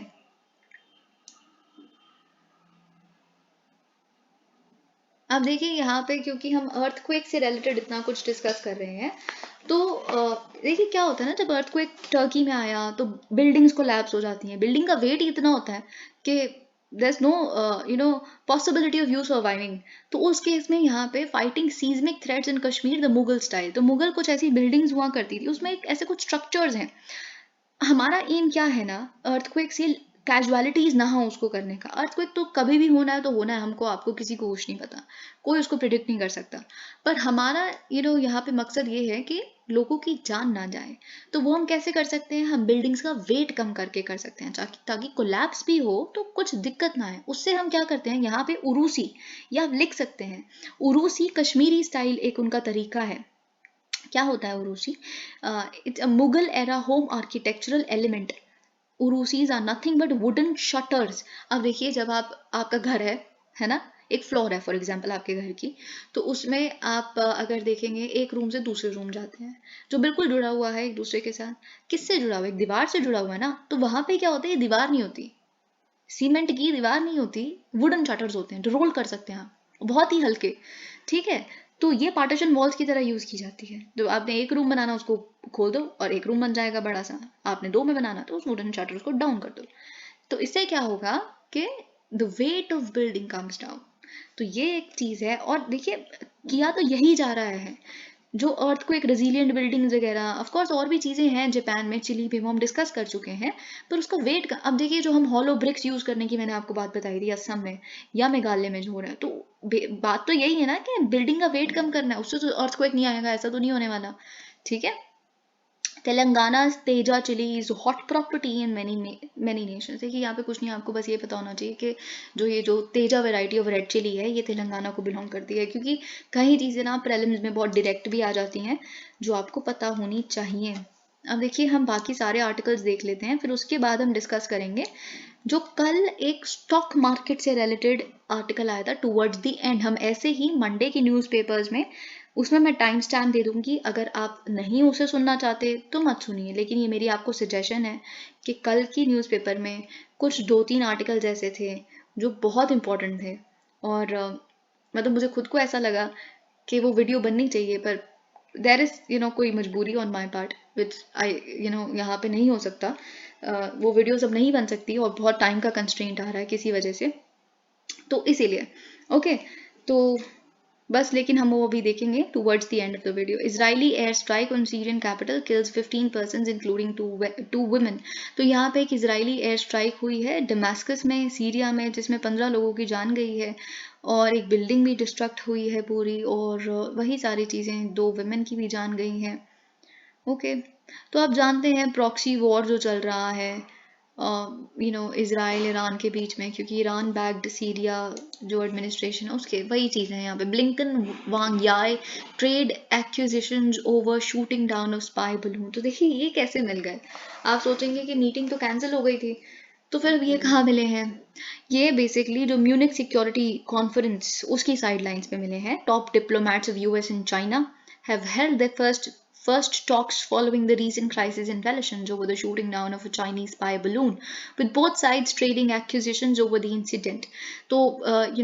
अब देखिए यहाँ पे क्योंकि हम अर्थक्वेक से रिलेटेड इतना कुछ डिस्कस कर रहे हैं, तो देखिए क्या होता है ना, जब अर्थक्वेक टर्की में आया तो बिल्डिंग्स कोलैप्स हो जाती हैं, बिल्डिंग का वेट इतना होता है कि there's no possibility of you surviving. तो उस केस में यहाँ पे fighting seismic threats in Kashmir the Mughal style, तो मुगल कुछ ऐसी बिल्डिंग्स हुआ करती थी, उसमें एक ऐसे कुछ स्ट्रक्चर्स हैं। हमारा एम क्या है ना, अर्थक्वेक से कैजुअलिटीज ना हो उसको करने का। अर्थक्वेक तो कभी भी होना है तो होना है, हमको आपको किसी को कुछ नहीं पता, कोई उसको प्रिडिक्ट नहीं कर सकता। पर हमारा यहाँ पे मकसद ये है कि लोगों की जान ना जाए। तो वो हम कैसे कर सकते हैं, हम बिल्डिंग्स का वेट कम करके कर सकते हैं, ताकि कोलैप्स भी हो तो कुछ दिक्कत ना है। उससे हम क्या करते हैं, यहाँ पे उरूसी, या आप लिख सकते हैं उरूसी कश्मीरी स्टाइल, एक उनका तरीका है। क्या होता है urusi? It's a Mughal era home architectural element. Urusis are nothing but wooden shutters. अब देखिए, जब आपका घर है ना, एक फ्लोर है फॉर एग्जांपल आपके घर की, तो उसमें आप अगर देखेंगे एक रूम से दूसरे रूम जाते हैं, जो बिल्कुल जुड़ा हुआ है एक दूसरे के साथ। किससे जुड़ा हुआ है? एक दीवार से जुड़ा हुआ है ना। तो वहां पे क्या होता है, दीवार नहीं होती, सीमेंट की दीवार नहीं होती, वुडन शटर्स होते हैं जो रोल कर सकते हैं आप, बहुत ही हल्के। ठीक है, तो ये पार्टीशन वॉल्स की तरह यूज की जाती है। तो आपने एक रूम बनाना, उसको खोल दो और एक रूम बन जाएगा बड़ा सा। आपने 2 में बनाना तो उस वुडन शटर्स को डाउन कर दो। तो इससे क्या होगा कि the weight of building comes down. तो ये एक चीज है। और देखिए, किया तो यही जा रहा है, जो अर्थ को एक रेजिलियंट बिल्डिंग्स वगैरह, ऑफ कोर्स और भी चीजें हैं जापान में, चिली पे, वो हम डिस्कस कर चुके हैं। पर उसका वेट का, अब देखिए जो हम हॉलो ब्रिक्स यूज करने की मैंने आपको बात बताई थी असम में या मेघालय में जो हो रहा है, तो बात तो यही है ना कि बिल्डिंग का वेट कम करना है, उससे तो अर्थक्वेक नहीं आएगा, ऐसा तो नहीं होने वाला। ठीक है। Telangana Teja chilli is hot property in many nations. देखिए यहाँ पे कुछ नहीं, आपको बस ये पता होना चाहिए कि जो Teja variety of red chilli है, ये तेलंगाना को बिलोंग करती है। क्योंकि कई चीज़ें ना प्रीलिम्स में बहुत डायरेक्ट भी आ जाती हैं, जो आपको पता होनी चाहिए। अब देखिए, हम बाकी सारे आर्टिकल्स देख लेते हैं, फिर उसके बाद हम डिस्कस करेंगे जो कल एक स्टॉक मार्केट से रिलेटेड आर्टिकल आया था टुवर्ड्स द एंड। हम ऐसे ही मंडे की न्यूज़पेपर्स में, उसमें मैं टाइम स्टैम्प दे दूंगी, अगर आप नहीं उसे सुनना चाहते तो मत सुनिए, लेकिन ये मेरी आपको सजेशन है कि कल की न्यूज़पेपर में कुछ 2-3 आर्टिकल्स ऐसे थे जो बहुत इंपॉर्टेंट थे। और मतलब मुझे खुद को ऐसा लगा कि वो वीडियो बननी चाहिए, पर देर इज कोई मजबूरी ऑन माई पार्ट विच आई यहाँ पे नहीं हो सकता। वो वीडियोस अब नहीं बन सकती और बहुत टाइम का कंस्ट्रेंट आ रहा है किसी वजह से, तो इसीलिए। ओके, तो बस, लेकिन हम वो अभी देखेंगे towards the end of the video. Israeli air strike on Syrian capital kills 15 persons including two women. तो यहाँ पे एक इजरायली एयर स्ट्राइक हुई है डमास्कस में, सीरिया में, जिसमें 15 लोगों की जान गई है और एक बिल्डिंग भी डिस्ट्रक्ट हुई है पूरी, और वही सारी चीज़ें, 2 वुमेन की भी जान गई हैं। ओके, तो आप जानते हैं प्रॉक्सी वॉर जो चल रहा है इजराइल ईरान के बीच में, क्योंकि ईरान बैक्ड सीरिया जो एडमिनिस्ट्रेशन है उसके, वही चीज़ है यहाँ पे। Blinken Wang Yi trade acquisitions over shooting down of spy balloon. तो देखिए ये कैसे मिल गए? आप सोचेंगे कि मीटिंग तो कैंसिल हो गई थी, तो फिर ये कहाँ मिले हैं? ये बेसिकली जो म्यूनिक सिक्योरिटी कॉन्फ्रेंस, उसकी साइडलाइंस पे मिले हैं। Top diplomats of US and China have held their first talks following the recent crisis in relations over the shooting down of a Chinese spy balloon, with both sides trading accusations over the incident. तो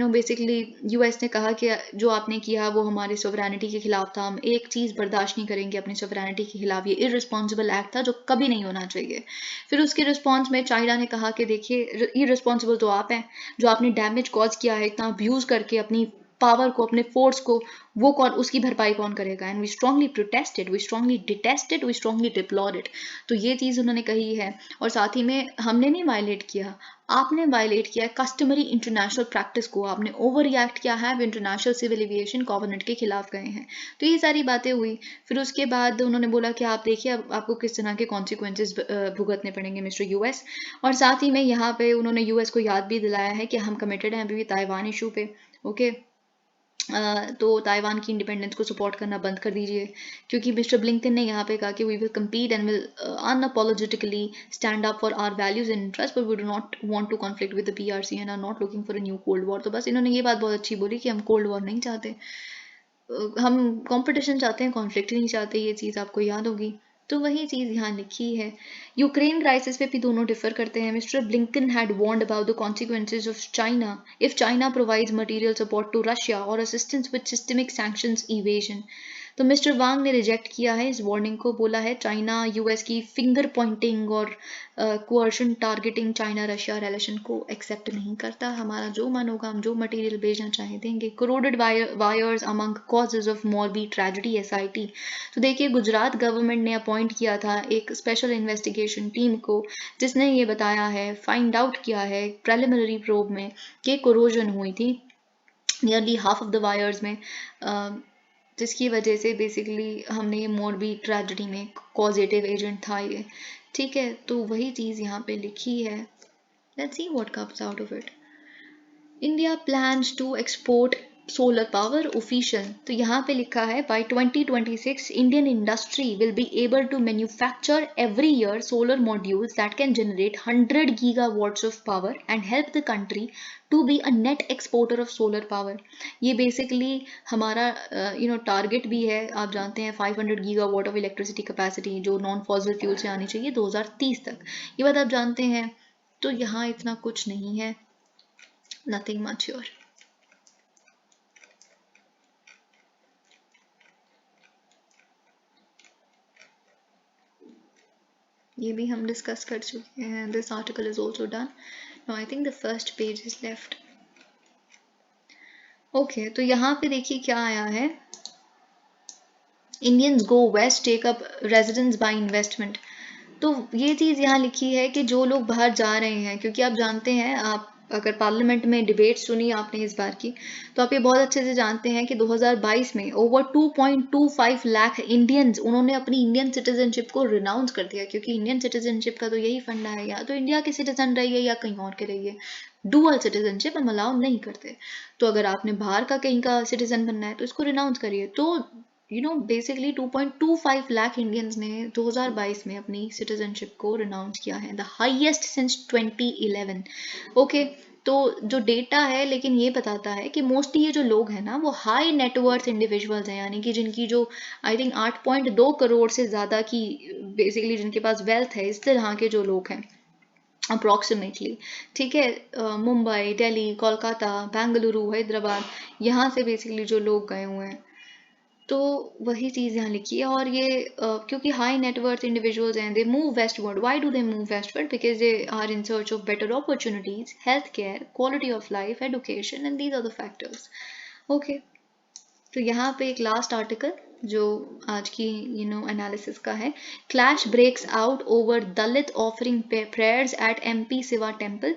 basically US ने कहा कि जो आपने किया वो हमारे sovereignty के खिलाफ था, हम एक चीज़ बर्दाश्त नहीं करेंगे अपनी सोवरेनिटी के खिलाफ, ये इररिस्पॉन्सिबल एक्ट था जो कभी नहीं होना चाहिए। फिर उसके रिस्पॉन्स में चाइना ने कहा कि देखिए इररिस्पॉन्सिबल तो आप हैं, जो आपने डैमेज कॉज किया है इतना अब्यूज़ करके अपनी पावर को, अपने फोर्स को, वो कौन, उसकी भरपाई कौन करेगा? And we strongly protested, we strongly detested, we strongly deplored. तो ये चीज़ उन्होंने कही है। और साथ ही में हमने नहीं वायलेट किया, आपने वायलेट किया है कस्टमरी इंटरनेशनल प्रैक्टिस को, आपने ओवर रिएक्ट किया है, इंटरनेशनल सिविल एविएशन कॉवेनेंट के खिलाफ गए हैं। तो ये सारी बातें हुई। फिर उसके बाद उन्होंने बोला कि आप देखिए अब आपको किस तरह के कॉन्सिक्वेंसेज भुगतने पड़ेंगे मिस्टर यूएस। और साथ ही में यहाँ पे उन्होंने यूएस को याद भी दिलाया है कि हम कमिटेड हैं अभी भी ताइवान इशू पे। ओके, तो ताइवान की इंडिपेंडेंस को सपोर्ट करना बंद कर दीजिए, क्योंकि मिस्टर ब्लिंकन ने यहाँ पे कहा कि we will compete and will unapologetically stand up for our values and interest, but we do not want to conflict with the PRC and are not looking for a new cold war. तो बस इन्होंने ये बात बहुत अच्छी बोली कि हम कोल्ड वॉर नहीं चाहते, हम कंपटीशन चाहते हैं, कॉन्फ्लिक्ट नहीं चाहते। ये चीज़ आपको याद होगी। तो वही चीज़ यहाँ लिखी है। यूक्रेन क्राइसिस पे भी दोनों डिफर करते हैं। Mr Blinken had warned about the consequences of China if China provides material support to Russia और assistance with systemic sanctions evasion. तो मिस्टर वांग ने रिजेक्ट किया है इस वार्निंग को, बोला है चाइना यूएस की फिंगर पॉइंटिंग और coercion targeting China Russia relation को एक्सेप्ट नहीं करता, हमारा जो मन होगा हम जो मटेरियल भेजना चाहें देंगे। Corroded wires among causes of Moby tragedy SIT. तो देखिए गुजरात गवर्नमेंट ने अपॉइंट किया था एक स्पेशल इन्वेस्टिगेशन टीम को जिसने ये बताया है, फाइंड आउट किया है प्रेलिमिनरी प्रोब में कि कोरोजन हुई थी nearly half of the wires में, जिसकी वजह से बेसिकली हमने ये मॉर्बी ट्रेजेडी में कॉजेटिव एजेंट था ये। ठीक है, तो वही चीज़ यहाँ पे लिखी है। Let's see what comes out of it. India plans to export solar power official. तो यहाँ पे लिखा है by 2026 Indian industry will be able to manufacture every year solar modules that can generate 100 gigawatts of power and help the country to be a net exporter of solar power. ये basically हमारा target भी है, आप जानते हैं 500 gigawatt of electricity capacity जो non fossil fuel से आनी चाहिए 2030 तक, ये बात आप जानते हैं। तो यहाँ इतना कुछ नहीं है, nothing much here. ये भी हम डिस्कस कर चुके हैं। This article is also done. Now I think the first page is left. Okay, तो यहाँ पे देखिए क्या आया है। Indians go west take up residence by investment. तो ये चीज़ यहाँ लिखी है कि जो लोग बाहर जा रहे हैं, क्योंकि आप जानते हैं, आप अगर पार्लियामेंट में डिबेट सुनी आपने इस बार की तो आप ये बहुत अच्छे से जानते हैं कि 2022 में ओवर 2.25 लाख इंडियंस उन्होंने अपनी इंडियन सिटीजनशिप को रिनाउंस कर दिया, क्योंकि इंडियन सिटीजनशिप का तो यही फंडा है, या तो इंडिया के सिटीजन रहिए या कहीं और के रहिए, डुअल सिटीजनशिप हम अलाउ नहीं करते। तो अगर आपने बाहर का कहीं का सिटीजन बनना है तो इसको रिनाउंस करिए। तो बेसिकली 2.25 लाख इंडियंस ने 2022 में अपनी सिटीजनशिप को रिनाउंस किया है, द हाईएस्ट सिंस 2011। ओके, तो जो डेटा है लेकिन ये बताता है कि मोस्टली ये जो लोग हैं ना वो हाई नेटवर्थ इंडिविजुअल्स हैं, यानी कि जिनकी जो आई थिंक 8.2 करोड़ से ज़्यादा की बेसिकली जिनके पास वेल्थ है, इस तरह के जो लोग हैं अप्रॉक्सीमेटली। ठीक है, मुंबई, दिल्ली, कोलकाता, बेंगलुरु, हैदराबाद, यहाँ से बेसिकली जो लोग गए हुए हैं, तो वही चीज़ यहाँ लिखी है। और ये क्योंकि हाई नेटवर्थ इंडिविजुअल्स हैं, they move westward. Why do they move westward? Because they are in search of better opportunities, health care, quality of life, education, and these are the factors. Okay, तो यहाँ पे एक last article जो आज की analysis का है। Clash breaks out over Dalit offering prayers at MP Shiva temple.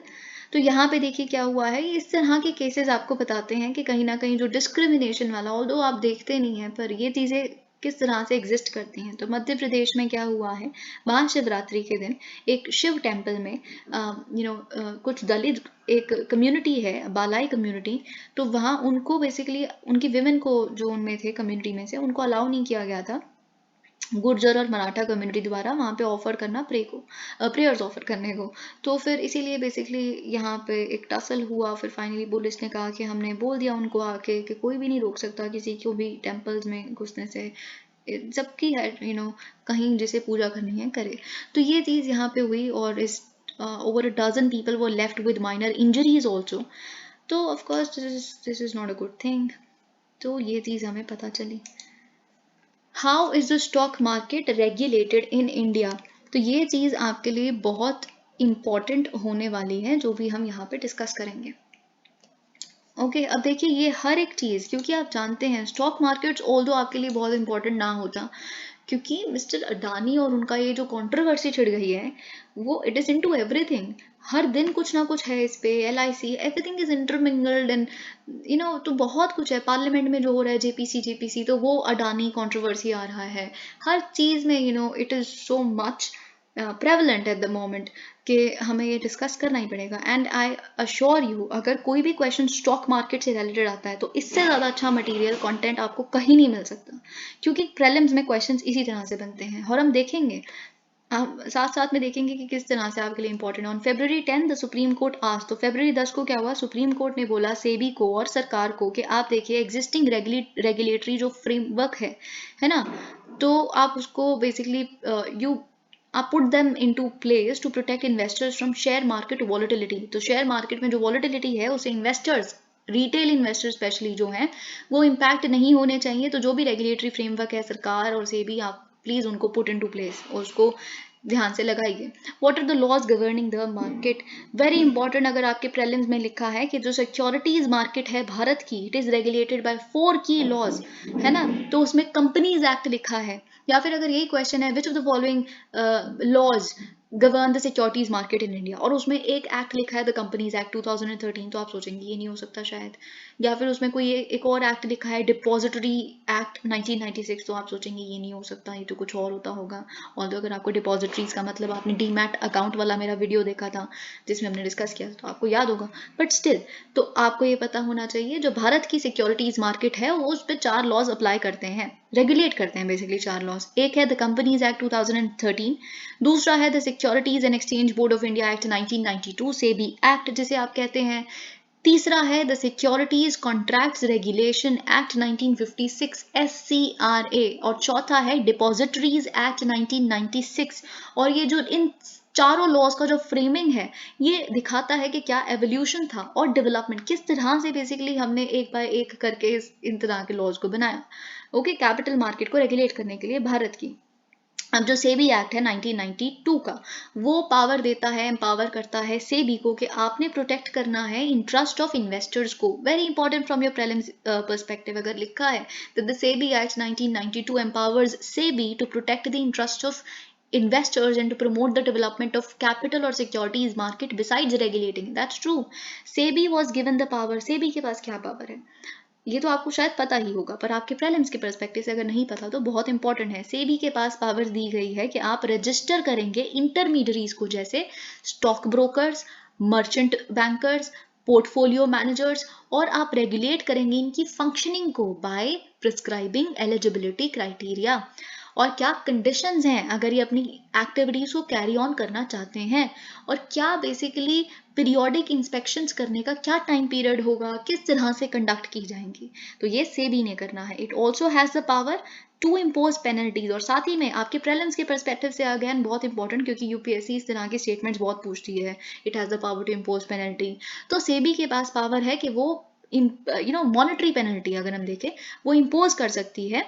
तो यहाँ पे देखिए क्या हुआ है, इस तरह के केसेस आपको बताते हैं कि कहीं ना कहीं जो डिस्क्रिमिनेशन वाला, ऑल्दो आप देखते नहीं हैं पर ये चीज़ें किस तरह से एग्जिस्ट करती हैं। तो मध्य प्रदेश में क्या हुआ है, महाशिवरात्रि के दिन एक शिव टेम्पल में कुछ दलित एक कम्युनिटी है, बालाई कम्युनिटी, तो वहाँ उनको बेसिकली उनकी विमेन को जो उनमें थे कम्युनिटी में से उनको अलाउ नहीं किया गया था गुर्जर और मराठा कम्युनिटी द्वारा वहाँ पे ऑफर करना प्रेयर्स ऑफर करने को। तो फिर इसीलिए बेसिकली यहाँ पे एक टसल हुआ। फिर फाइनली पुलिस ने कहा कि हमने बोल दिया उनको आके कि कोई भी नहीं रोक सकता किसी को भी टेम्पल्स में घुसने से, सबकी है कहीं जिसे पूजा करनी है करे। तो ये चीज़ यहाँ पे हुई और इस over a dozen people were left with minor injuries also. तो of course this is not a good thing. तो ये चीज़ हमें पता चली। How is the stock market regulated in India? तो ये चीज़ आपके लिए बहुत इम्पॉर्टेंट होने वाली है जो भी हम यहाँ पे डिस्कस करेंगे। ओके, अब देखिए ये हर एक चीज़, क्योंकि आप जानते हैं स्टॉक मार्केट्स ऑल्दो आपके लिए बहुत इंपॉर्टेंट ना होता, क्योंकि मिस्टर अडानी और उनका ये जो कंट्रोवर्सी छिड़ गई है वो इट इज़ इनटू एवरीथिंग। हर दिन कुछ ना कुछ है इस पे, LIC, everything is intermingled and तो बहुत कुछ है। पार्लियामेंट में जो हो रहा है JPC तो वो अडानी कंट्रोवर्सी आ रहा है। हर चीज़ में it is so much prevalent at the moment कि हमें ये डिस्कस करना ही पड़ेगा। एंड आई अश्योर यू, अगर कोई भी क्वेश्चन स्टॉक मार्केट से रिलेटेड आता है तो इससे ज़्यादा अच्छा मटेरियल कंटेंट आपको कहीं नहीं मिल सकता, क्योंकि प्रीलिम्स में क्वेश्चंस इसी तरह से बनते हैं। और हम देखेंगे, हम साथ साथ में देखेंगे कि किस तरह से आपके लिए इंपॉर्टेंट है। On February 10 the supreme court आज, तो February 10 को क्या हुआ, सुप्रीम कोर्ट ने बोला सेबी को और सरकार को कि आप देखिए एग्जिस्टिंग रेगुलेटरी जो फ्रेमवर्क है ना, तो आप उसको बेसिकली आप put them into place to protect investors from share market volatility. तो शेयर मार्केट में जो वॉलेटिलिटी है उसे इन्वेस्टर्स रिटेल इन्वेस्टर स्पेशली जो हैं वो इम्पैक्ट नहीं होने चाहिए। तो जो भी रेगुलेटरी फ्रेमवर्क है सरकार और सेबी, आप प्लीज़ उनको पुट इन टू प्लेस और उसको ध्यान से लगाइए। What are the laws governing the market, very important. अगर आपके प्रीलिम्स में लिखा है कि जो सिक्योरिटीज मार्केट है भारत की, इट इज रेगुलेटेड बाय 4 की लॉज, है ना, तो उसमें कंपनीज एक्ट लिखा है। या फिर अगर यही क्वेश्चन है which of the following laws govern the securities market in India, और उसमें एक एक्ट लिखा है द कंपनीज एक्ट 2013, तो आप सोचेंगे ये नहीं हो सकता शायद। या फिर उसमें कोई एक और एक्ट लिखा है डिपॉजिटरी एक्ट 1996, तो आप सोचेंगे ये नहीं हो सकता, ये तो कुछ और होता होगा। और अगर आपको डिपॉजिटरीज का मतलब, आपने डीमैट अकाउंट वाला मेरा वीडियो देखा था जिसमें हमने डिस्कस किया तो आपको याद होगा, बट स्टिल तो आपको ये पता होना चाहिए जो भारत की सिक्योरिटीज मार्केट है वो उस पर 4 लॉज अप्लाई करते हैं, रेगुलेट करते हैं बेसिकली 4 लॉज। एक है द कंपनीज एक्ट 2013, दूसरा है the securities and exchange board of India act 1992 SEBI act जिसे आप कहते हैं, तीसरा है the securities contracts regulation act 1956 SCRA, और चौथा है डिपॉजिटरीज एक्ट 1996। और ये जो इन चारों लॉज का जो फ्रेमिंग है ये दिखाता है कि क्या एवोल्यूशन था और डेवलपमेंट, किस तरह से बेसिकली हमने एक बाय एक करके इन तरह के लॉज को बनाया, ओके, कैपिटल मार्केट को रेगुलेट करने के लिए भारत की। अब जो सेबी एक्ट है 1992 का, वो पावर देता है, एम्पावर करता है सेबी को कि आपने प्रोटेक्ट करना है इंटरेस्ट ऑफ इन्वेस्टर्स को। Very important from your prelims perspective, अगर लिखा है that the SEBI Act 1992 empowers SEBI to protect the interest of investors and to promote the development of capital or securities market besides regulating. That's true. SEBI was given the power. SEBI के पास क्या power है ये तो आपको शायद पता ही होगा, पर आपके प्रीलिम्स के पर्सपेक्टिव से अगर नहीं पता तो बहुत इंपॉर्टेंट है। सेबी के पास पावर दी गई है कि आप रजिस्टर करेंगे इंटरमीडियरीज को, जैसे stock brokers, merchant bankers, portfolio managers, और आप रेगुलेट करेंगे इनकी फंक्शनिंग को बाय प्रिस्क्राइबिंग एलिजिबिलिटी क्राइटेरिया, और क्या कंडीशंस हैं अगर ये अपनी एक्टिविटीज को कैरी ऑन करना चाहते हैं, और क्या बेसिकली पीरियोडिक इंस्पेक्शंस करने का क्या टाइम पीरियड होगा, किस तरह से कंडक्ट की जाएंगी, तो ये सेबी ने करना है। It also has the power to impose penalties, और साथ ही में आपके प्रीलिम्स के पर्सपेक्टिव से अगेन बहुत इंपॉर्टेंट, क्योंकि यूपीएससी इस तरह के स्टेटमेंट्स बहुत पूछती है, it has the power to impose penalty. तो सेबी के पास पावर है कि वो मॉनेटरी पेनल्टी अगर हम देखें वो इम्पोज कर सकती है,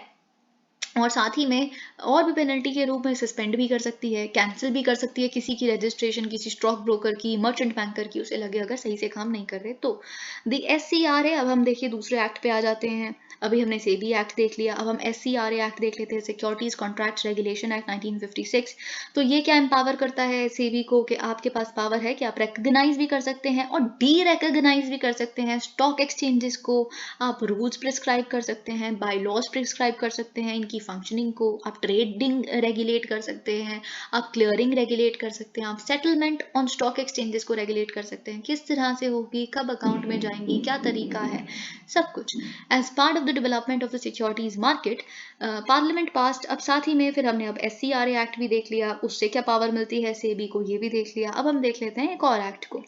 और साथ ही में और भी पेनल्टी के रूप में सस्पेंड भी कर सकती है, कैंसिल भी कर सकती है किसी की रजिस्ट्रेशन, किसी स्टॉक ब्रोकर की, मर्चेंट बैंकर की, उसे लगे अगर सही से काम नहीं कर रहे तो। द SCRA, अब हम देखिए दूसरे एक्ट पे आ जाते हैं। अभी हमने सेबी एक्ट देख लिया, अब हम SCRA एक्ट देख लेते हैं, सिक्योरिटीज कॉन्ट्रैक्ट्स रेगुलेशन एक्ट 1956। तो ये क्या एम्पावर करता है सेबी को कि आपके पास पावर है कि आप रिकग्नाइज भी कर सकते हैं और डी रिकग्नाइज भी कर सकते हैं स्टॉक एक्सचेंजेस को, आप रूल्स प्रिस्क्राइब कर सकते हैं, बाय लॉज प्रिस्क्राइब कर सकते हैं इनकी फंक्शनिंग को, आप ट्रेडिंग रेगुलेट कर सकते हैं, आप क्लियरिंग रेगुलेट कर सकते हैं, आप सेटलमेंट ऑन स्टॉक एक्सचेंजेस को रेगुलेट कर सकते हैं, किस तरह से होगी, कब अकाउंट में जाएंगी, क्या तरीका है, सब कुछ। As part of the development of the securities market, parliament passed. अब साथ ही में फिर हमने अब SCRA एक्ट भी देख लिया, उससे क्या पावर मिलती है सेबी को ये भी देख लिया। अब हम देख लेते हैं एक और एक्ट को,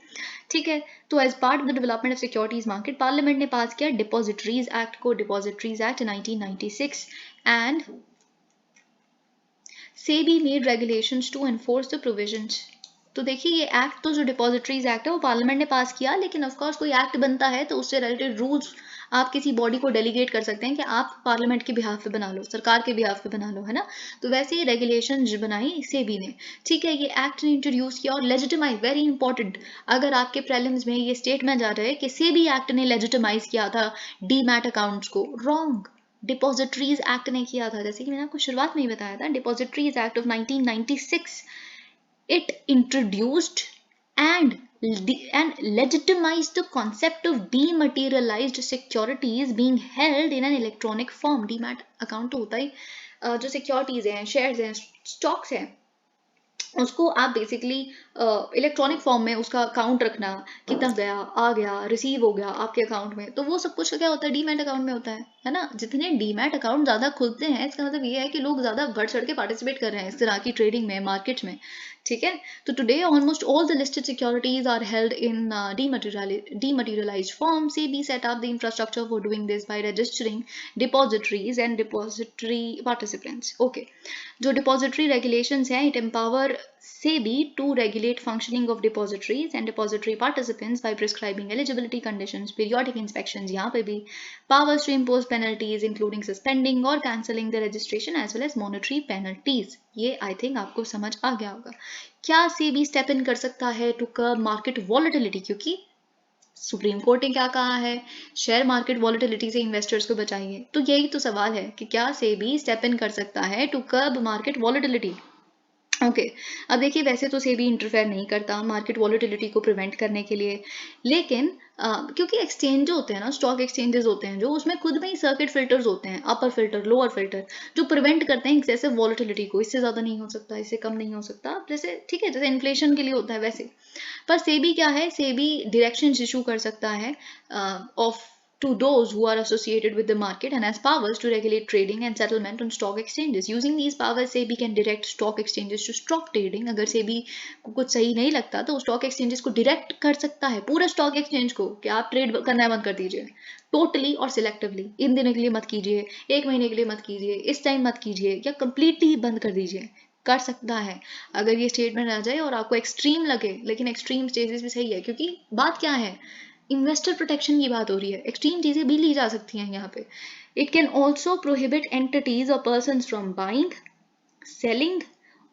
ठीक है। तो as part of the development of securities market, parliament ने पास किया डिपॉजिटरीज एक्ट को, depositories act 1996, and SEBI made regulations to enforce the provisions. तो देखिए ये एक्ट तो जो डिपॉजिटरीज एक्ट है वो पार्लियामेंट ने पास किया, लेकिन ऑफ कोर्स कोई एक्ट बनता है तो उससे रिलेटेड रूल्स आप किसी बॉडी को डेलीगेट कर सकते हैं कि आप पार्लियामेंट के बिहाफ पे बना लो, सरकार के बिहाफ पे बना लो, है ना। तो वैसे ही रेगुलेशन बनाई सेबी ने, ठीक है। ये एक्ट ने इंट्रोड्यूस किया और लेजिटिमाइज, वेरी इंपॉर्टेंट, अगर आपके प्रीलिम्स में ये स्टेटमेंट आ रहा है कि सेबी एक्ट ने लेजिटिमाइज किया था डीमैट अकाउंट्स को, रॉन्ग, डिपॉजिटरीज एक्ट ने किया था। जैसे कि मैंने आपको शुरुआत में ही बताया था, depositories act of 1996, it introduced and legitimized the concept of dematerialized securities being held in an electronic form. Demat account तो होता ही जो सिक्योरिटीज हैं, शेयर्स हैं, स्टॉक्स हैं, उसको आप बेसिकली इलेक्ट्रॉनिक फॉर्म में उसका अकाउंट रखना, कितना गया, आ गया, रिसीव हो गया आपके अकाउंट में, तो वो सब कुछ क्या होता है डीमैट अकाउंट में होता है है ना, जितने डीमैट अकाउंट ज़्यादा खुलते हैं इसका मतलब ये है कि लोग ज़्यादा बढ़ चढ़ के पार्टिसिपेट कर रहे हैं इस तरह की ट्रेडिंग में, मार्केट में, ठीक है। तो today almost all the listed securities are held in dematerialised form. SEBI set up the infrastructure for doing this by registering depositories and depository participants. Okay. जो डिपॉजिटरी रेगुलेशंस हैं, it empower SEBI to regulate functioning of depositories and depository participants by prescribing eligibility conditions, periodic inspections, यहाँ पे भी powers to impose penalties including suspending or cancelling the registration as well as monetary penalties. ये I think आपको समझ आ गया होगा. क्या SEBI step in कर सकता है टू कर्ब मार्केट वॉलेटिलिटी, क्योंकि सुप्रीम कोर्ट ने क्या कहा है, शेयर मार्केट वॉलेटिलिटी से इन्वेस्टर्स को बचाइए. तो यही तो सवाल है कि क्या SEBI स्टेप इन कर सकता है to curb market volatility. Okay अब देखिए, वैसे तो SEBI इंटरफेयर नहीं करता मार्केट वॉलेटिलिटी को प्रिवेंट करने के लिए, लेकिन क्योंकि एक्सचेंज जो होते हैं ना, स्टॉक एक्सचेंजेस होते हैं जो, उसमें खुद में ही सर्किट फिल्टर्स होते हैं, अपर फिल्टर, लोअर फिल्टर, जो प्रिवेंट करते हैं एक्सेसिव वॉलेटिलिटी को. इससे ज़्यादा नहीं हो सकता, इससे कम नहीं हो सकता, जैसे ठीक है, जैसे इन्फ्लेशन के लिए होता है वैसे. पर SEBI क्या है, SEBI डायरेक्शंस इशू कर सकता है of to those who are associated with the market and has powers to regulate trading and settlement on stock exchanges. Using these powers, SEBI can direct stock exchanges to stop trading. अगर SEBI को कुछ सही नहीं लगता तो stock exchanges को direct कर सकता है, पूरे स्टॉक एक्सचेंज को, कि आप ट्रेड करना बंद कर दीजिए टोटली और सिलेक्टिवली. इन दिनों के लिए मत कीजिए, 1 महीने के लिए मत कीजिए, इस टाइम मत कीजिए, या कंप्लीटली बंद कर दीजिए. कर सकता है अगर ये स्टेटमेंट आ जाए और आपको एक्सट्रीम लगे, लेकिन एक्सट्रीम स्टेजेस भी सही है, क्योंकि बात क्या है, इन्वेस्टर प्रोटेक्शन की बात हो रही है, एक्सट्रीम चीजें भी ली जा सकती हैं यहाँ पे. It can also prohibit entities और persons from buying, selling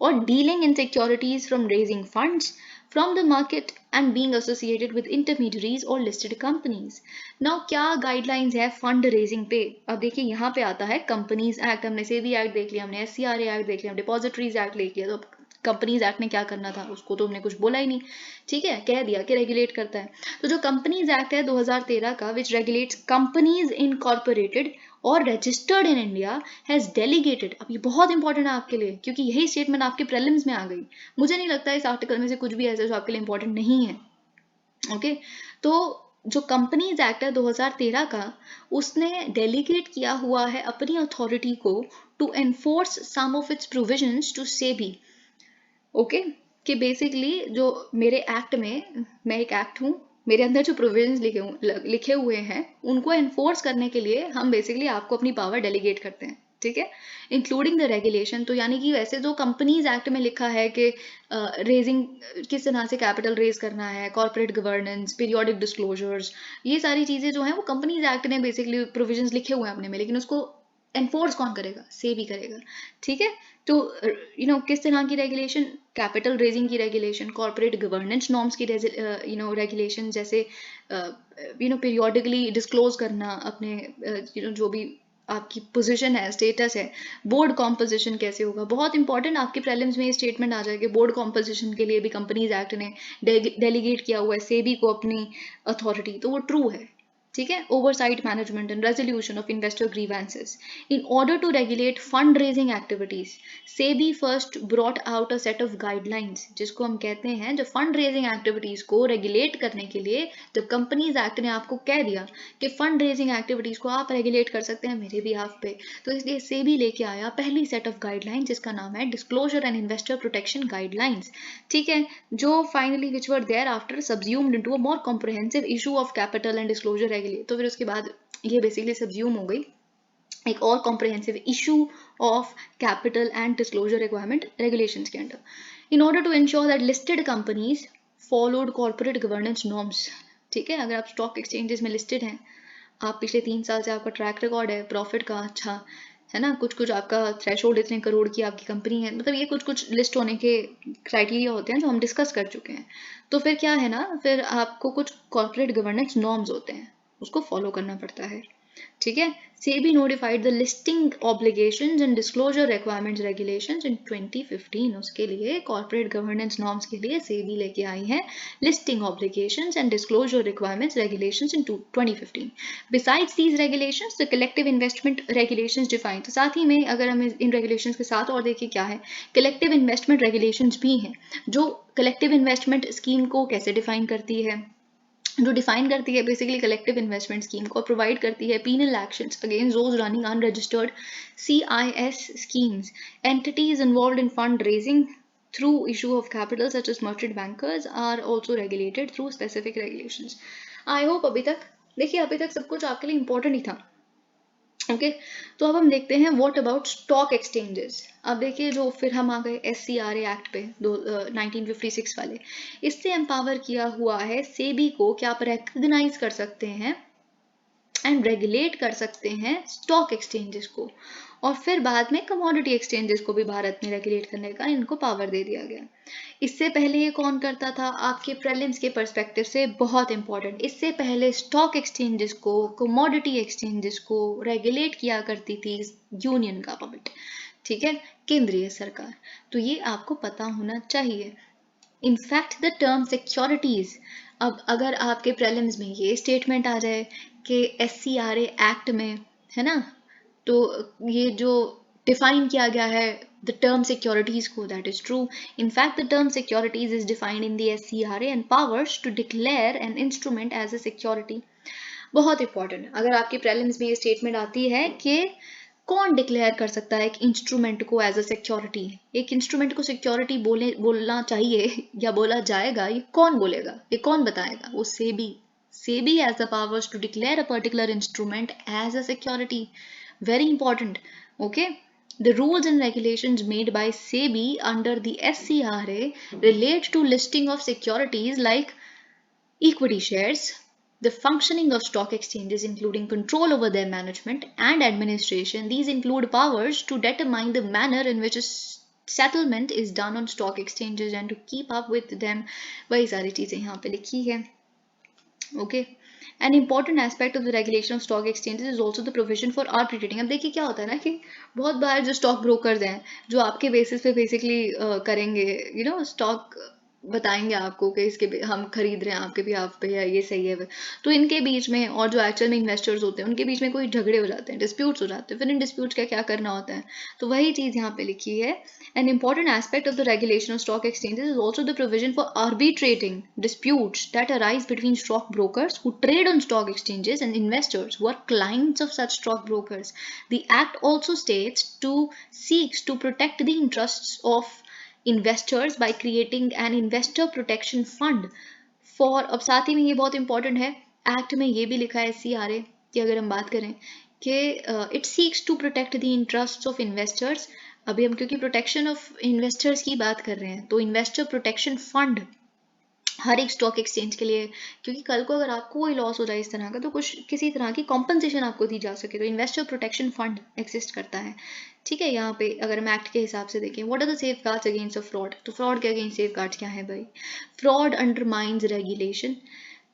or dealing in securities, from raising funds from the market and being associated with intermediaries or listed companies. Now क्या guidelines है फंड रेजिंग पे. अब देखिए यहाँ पे आता है कंपनीज एक्ट, हमने SEBI एक्ट देख लिया, हमने SCRA एक्ट देख लिया, डिपॉजिटरीज एक्ट देख लिया. तो कंपनीज एक्ट ने क्या करना था उसको तो हमने कुछ बोला ही नहीं, ठीक है, कह दिया कि रेगुलेट करता है. तो जो कंपनीज एक्ट है 2013 का, विच रेगुलेट्स कंपनीज इनकॉर्पोरेटेड और registered in India, has delegated. अब ये बहुत इंपॉर्टेंट है आपके लिए, क्योंकि यही स्टेटमेंट आपके प्रीलिम्स में आ गई. मुझे नहीं लगता इस आर्टिकल में से कुछ भी ऐसा जो आपके लिए इंपॉर्टेंट नहीं है. ओके तो जो कंपनीज एक्ट है 2013 का, उसने डेलीगेट किया हुआ है अपनी अथॉरिटी को to enforce some of its provisions to SEBI. Okay कि बेसिकली जो मेरे एक्ट में, मैं एक एक्ट हूँ, मेरे अंदर जो प्रोविजंस लिखे हुए हैं उनको एनफोर्स करने के लिए हम बेसिकली आपको अपनी पावर डेलीगेट करते हैं, ठीक है, इंक्लूडिंग द रेगुलेशन. तो यानी कि वैसे जो कंपनीज एक्ट में लिखा है कि रेजिंग किस तरह से कैपिटल रेज करना है, कॉर्पोरेट गवर्नेंस, पीरियोडिक डिस्क्लोजर्स, ये सारी चीज़ें जो हैं वो कंपनीज एक्ट ने बेसिकली प्रोविजंस लिखे हुए हैं अपने में, लेकिन उसको एनफोर्स कौन करेगा, SEBI करेगा, ठीक है. तो किस तरह की रेगुलेशन, कैपिटल रेजिंग की रेगुलेशन, कॉर्पोरेट गवर्नेंस नॉर्म्स की रेगुलेशन, जैसे पीरियोडिकली डिस्क्लोज करना अपने जो भी आपकी पोजीशन है, स्टेटस है, बोर्ड कॉम्पोजिशन कैसे होगा, बहुत इंपॉर्टेंट. आपके प्रीलिम्स में ये स्टेटमेंट आ जाएगा, बोर्ड कॉम्पोजिशन के लिए भी कंपनीज एक्ट ने डेलीगेट किया हुआ है SEBI को अपनी अथॉरिटी, तो वो ट्रू है, ठीक है. Oversight management and resolution of investor grievances. In order to regulate fund raising activities, SEBI first brought out a set of guidelines, जिसको हम कहते हैं, जो फंड रेजिंग एक्टिविटीज को रेगुलेट करने के लिए जब कंपनीज एक्ट ने आपको कह दिया कि फंड रेजिंग एक्टिविटीज को आप रेगुलेट कर सकते हैं मेरे बिहाफ पे, तो इसलिए SEBI लेके आया पहली सेट ऑफ गाइडलाइंस, जिसका नाम है disclosure and investor protection guidelines, ठीक है, जो finally which were thereafter subsumed into a more comprehensive issue of capital and disclosure. तो फिर उसके बाद ये बेसिकली सब्ज्यूम हो गई एक और comprehensive issue of capital and disclosure requirement regulations के अंडर, in order to ensure that listed companies followed corporate governance norms. ठीक है, अगर आप स्टॉक एक्सचेंजेस में लिस्टेड हैं, आप पिछले 3 साल से आपका ट्रैक रिकॉर्ड है प्रॉफिट का अच्छा है ना, कुछ आपका थ्रेशोल्ड इतने करोड़ की आपकी कंपनी है, मतलब ये कुछ लिस्ट होने के क्राइटेरिया होते हैं जो हम डिस्कस कर चुके हैं. तो फिर क्या है ना, फिर आपको कुछ कॉर्पोरेट गवर्नेंस नॉर्म्स होते हैं, उसको फॉलो करना पड़ता है, ठीक है. SEBI notified the listing obligations and disclosure requirements regulations in 2015. उसके लिए corporate governance norms के लिए SEBI लेके आई है listing obligations and disclosure requirements regulations in 2015. Besides these regulations, the collective investment regulations define. तो साथ ही में अगर हम इन regulations के साथ और देखिए क्या है, collective investment regulations भी हैं जो collective investment scheme को कैसे define करती है, जो डिफाइन करती है बेसिकली कलेक्टिव इन्वेस्टमेंट स्कीम को, प्रोवाइड करती है penal actions against those running unregistered CIS schemes. Entities involved in fundraising through issue of capital such as merchant bankers are also regulated through specific regulations. I hope अभी तक देखिए, अभी तक सब कुछ आपके लिए इम्पोर्टेंट ही था. ओके तो अब हम देखते हैं व्हाट अबाउट स्टॉक एक्सचेंजेस. अब देखिए, जो फिर हम आ गए SCRA एक्ट पे 1956 वाले. इससे एम्पावर किया हुआ है सेबी को कि आप रिकग्नाइज कर सकते हैं एंड रेगुलेट कर सकते हैं स्टॉक एक्सचेंजेस को, और फिर बाद में कमोडिटी एक्सचेंजेस को भी भारत में रेगुलेट करने का इनको पावर दे दिया गया. इससे पहले ये कौन करता था आपके प्रीलिम्स के पर्सपेक्टिव से बहुत इंपॉर्टेंट. इससे पहले स्टॉक एक्सचेंजेस को, कमोडिटी एक्सचेंजेस को रेगुलेट किया करती थी यूनियन गवर्नमेंट, ठीक है, केंद्रीय सरकार. तो ये आपको पता होना चाहिए. इनफैक्ट द टर्म सिक्योरिटीज, अब अगर आपके प्रीलिम्स में ये स्टेटमेंट आ जाए कि SCRA एक्ट में, है ना, तो ये जो डिफाइन किया गया है the term securities को, that is true. In fact, the term securities is defined in the SCRA and powers to declare an instrument as a security. बहुत इंपॉर्टेंट. अगर आपकी प्रीलिम्स में ये स्टेटमेंट आती है कि कौन डिक्लेयर कर सकता है एक इंस्ट्रूमेंट को एज अ सिक्योरिटी, एक इंस्ट्रूमेंट को सिक्योरिटी बोलना चाहिए या बोला जाएगा, ये कौन बोलेगा, ये कौन बताएगा? वो SEBI. SEBI has the powers to declare a particular instrument as a security. Very important. Okay. The rules and regulations made by SEBI under the SCRA relate to listing of securities like equity shares, the functioning of stock exchanges, including control over their management and administration. These include powers to determine the manner in which a settlement is done on stock exchanges and to keep up with them. वही सारी चीजें यहाँ पे लिखी है. Okay. An important aspect of the regulation of stock exchanges is also the provision for arbitrating. अब देखिए क्या होता है ना कि बहुत बार जो स्टॉक ब्रोकर्स हैं जो आपके बेसिस पे बेसिकली करेंगे, स्टॉक बताएंगे आपको कि इसके हम खरीद रहे हैं आपके भी आप पे, या ये सही है, तो इनके बीच में और जो एक्चुअल में इन्वेस्टर्स होते हैं उनके बीच में कोई झगड़े हो जाते हैं, डिस्प्यूट्स हो जाते हैं. फिर इन डिस्प्यूट्स का क्या करना होता है, तो वही चीज़ यहाँ पे लिखी है. An important aspect of the regulation of stock exchanges is also the provision for arbitrating disputes that arise between stockbrokers who trade on stock exchanges and investors who are clients of such stockbrokers. The act also seeks to protect the interests of investors by creating an investor protection fund for. अब साथ ही में ये बहुत important है, act में ये भी लिखा है SCRA कि अगर हम बात करें कि it seeks to protect the interests of investors. अभी हम क्योंकि प्रोटेक्शन ऑफ इन्वेस्टर्स की बात कर रहे हैं, तो इन्वेस्टर प्रोटेक्शन फंड हर एक स्टॉक एक्सचेंज के लिए, क्योंकि कल को अगर आपको कोई लॉस हो जाए इस तरह का, तो कुछ किसी तरह की कॉम्पनसेशन आपको दी जा सके, तो इन्वेस्टर प्रोटेक्शन फंड एग्जिस्ट करता है. ठीक है, यहाँ पे अगर हम एक्ट के हिसाब से देखें, what are the safeguards against of fraud, तो फ्रॉड के अगेंस्ट सेफ गार्ड्स क्या है भाई? Fraud undermines regulation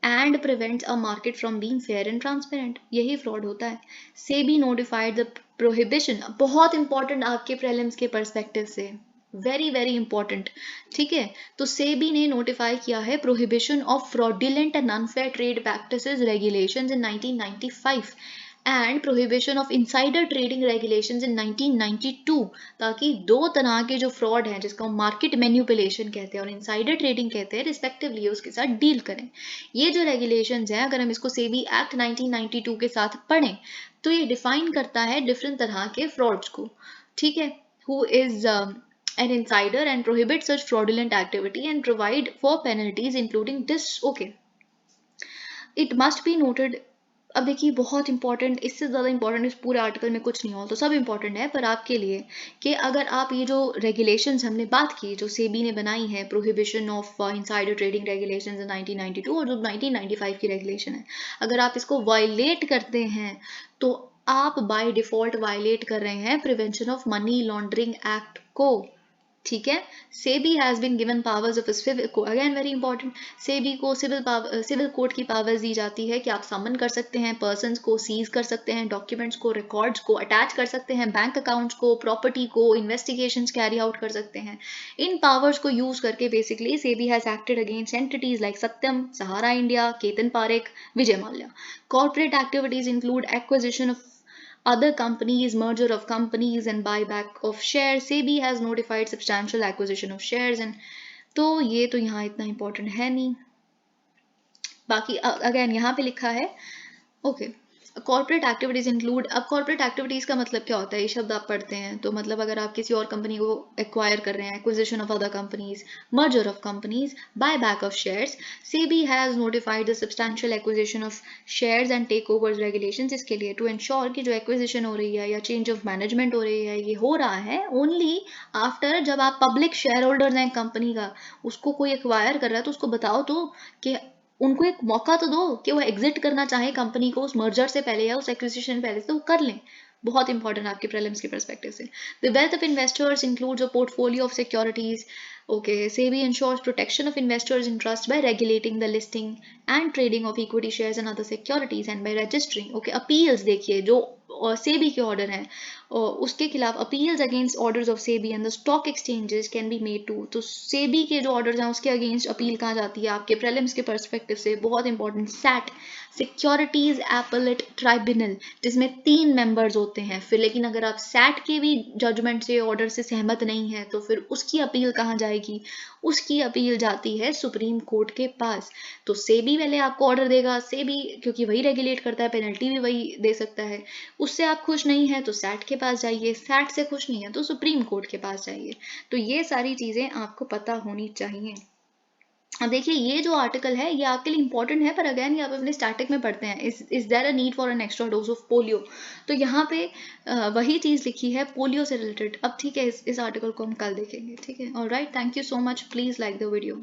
and prevents a market from being fair and transparent. यही फ्रॉड होता है. SEBI notified the prohibition, बहुत इंपॉर्टेंट आपके प्रीलिम्स के पर्सपेक्टिव से, वेरी वेरी इंपॉर्टेंट. ठीक है, तो SEBI ने नोटिफाई किया है prohibition of fraudulent and unfair trade practices regulations in 1995 and prohibition of insider trading regulations in 1992, ताकि दो तरह के जो फ्रॉड हैं जिसको हम मार्केट मैन्युपुलेशन कहते हैं और इनसाइडर ट्रेडिंग कहते हैं रिस्पेक्टिवली, उसके साथ डील करें. ये जो रेगुलेशंस हैं, अगर हम इसको SEBI एक्ट 1992 के साथ पढ़ें तो ये डिफाइन करता है डिफरेंट तरह के फ्रॉड्स को. ठीक है, who is an insider and prohibit such fraudulent activity and provide for penalties including this. Okay, it must be noted. अब देखिए बहुत इंपॉर्टेंट, इससे ज़्यादा इंपॉर्टेंट इस पूरे आर्टिकल में कुछ नहीं हो, तो सब इंपॉर्टेंट है पर आपके लिए कि अगर आप ये जो रेगुलेशंस हमने बात की जो SEBI ने बनाई है, prohibition of insider trading regulations in 1992 और जो 1995 की रेगुलेशन है, अगर आप इसको वायलेट करते हैं तो आप बाय डिफॉल्ट वायलेट कर रहे हैं prevention of money laundering act को. ठीक है, SEBI has been given powers of a civil, again very important, SEBI को सिविल कोर्ट की पावर्स दी जाती है कि आप समन कर सकते हैं पर्सन्स को, सीज कर सकते हैं डॉक्यूमेंट्स को, रिकॉर्ड्स को अटैच कर सकते हैं, बैंक अकाउंट्स को, प्रॉपर्टी को, इन्वेस्टिगेशंस कैरी आउट कर सकते हैं. इन पावर्स को यूज करके basically SEBI has acted against entities like Satyam, Sahara India, Ketan Parekh, Vijay Mallya. Corporate activities include acquisition of other companies, merger of companies and buyback of shares. SEBI has notified substantial acquisition of shares and तो ये तो यहाँ इतना important है नहीं. बाकी again यहाँ पे लिखा है ओके कॉर्पोरेट एक्टिविटीज इंक्लूड। अब कॉर्पोरेट एक्टिविटीज का मतलब क्या होता है, ये शब्द आप पढ़ते हैं तो मतलब अगर आप किसी और कंपनी को एक्वायर कर रहे हैं, acquisition of other companies, merger of companies, buy back of shares, SEBI has notified the substantial acquisition of shares and takeovers regulations. इसके लिए टू इंश्योर कि जो एक्विजिशन हो रही है या चेंज ऑफ मैनेजमेंट हो रही है ये हो रहा है ओनली आफ्टर, जब आप पब्लिक शेयर होल्डर्स हैं कंपनी का, उसको कोई एक्वायर कर रहा है तो उसको बताओ तो कि उनको एक मौका तो दो कि वो एग्जिट करना चाहे कंपनी को उस मर्जर से पहले या उस एक्विजिशन पहले से, तो वो कर लें। बहुत इंपॉर्टेंट आपके प्रीलिम्स के परस्पेक्टिव से। The wealth of investors includes a portfolio of securities. Okay, SEBI ensures protection of investors' interest by regulating the listing and trading of equity shares and other securities and by registering. Okay, appeals देखिए जो सेबी के order हैं उसके खिलाफ appeals against orders of SEBI and the stock exchanges can be made to. तो सेबी के जो orders हैं उसके अगेंस्ट अपील कहाँ जाती है आपके प्रीलिम्स के परस्पेक्टिव से, बहुत important, SAT securities appellate tribunal, जिसमें 3 मेंबर्स होते हैं। फिर लेकिन अगर आप सैट के भी जजमेंट से ऑर्डर से सहमत नहीं है तो फिर उसकी अपील कहाँ जाएगी, उसकी अपील जाती है सुप्रीम कोर्ट के पास। तो सेबी पहले आपको ऑर्डर देगा, सेबी क्योंकि वही रेगुलेट करता है, पेनल्टी भी वही दे सकता है। उससे आप खुश नहीं है तो सैट के पास जाइए, सैट से खुश नहीं है तो सुप्रीम कोर्ट के पास जाइए। तो ये सारी चीजें आपको पता होनी चाहिए। अब देखिए ये जो आर्टिकल है ये आपके लिए इंपॉर्टेंट है, पर अगेन ये आप अपने स्टैटिक में पढ़ते हैं, is there a need for an extra dose of polio. तो यहाँ पे वही चीज़ लिखी है पोलियो से रिलेटेड। अब ठीक है, इस आर्टिकल को हम कल देखेंगे। ठीक है, alright, thank you so much, please like the video.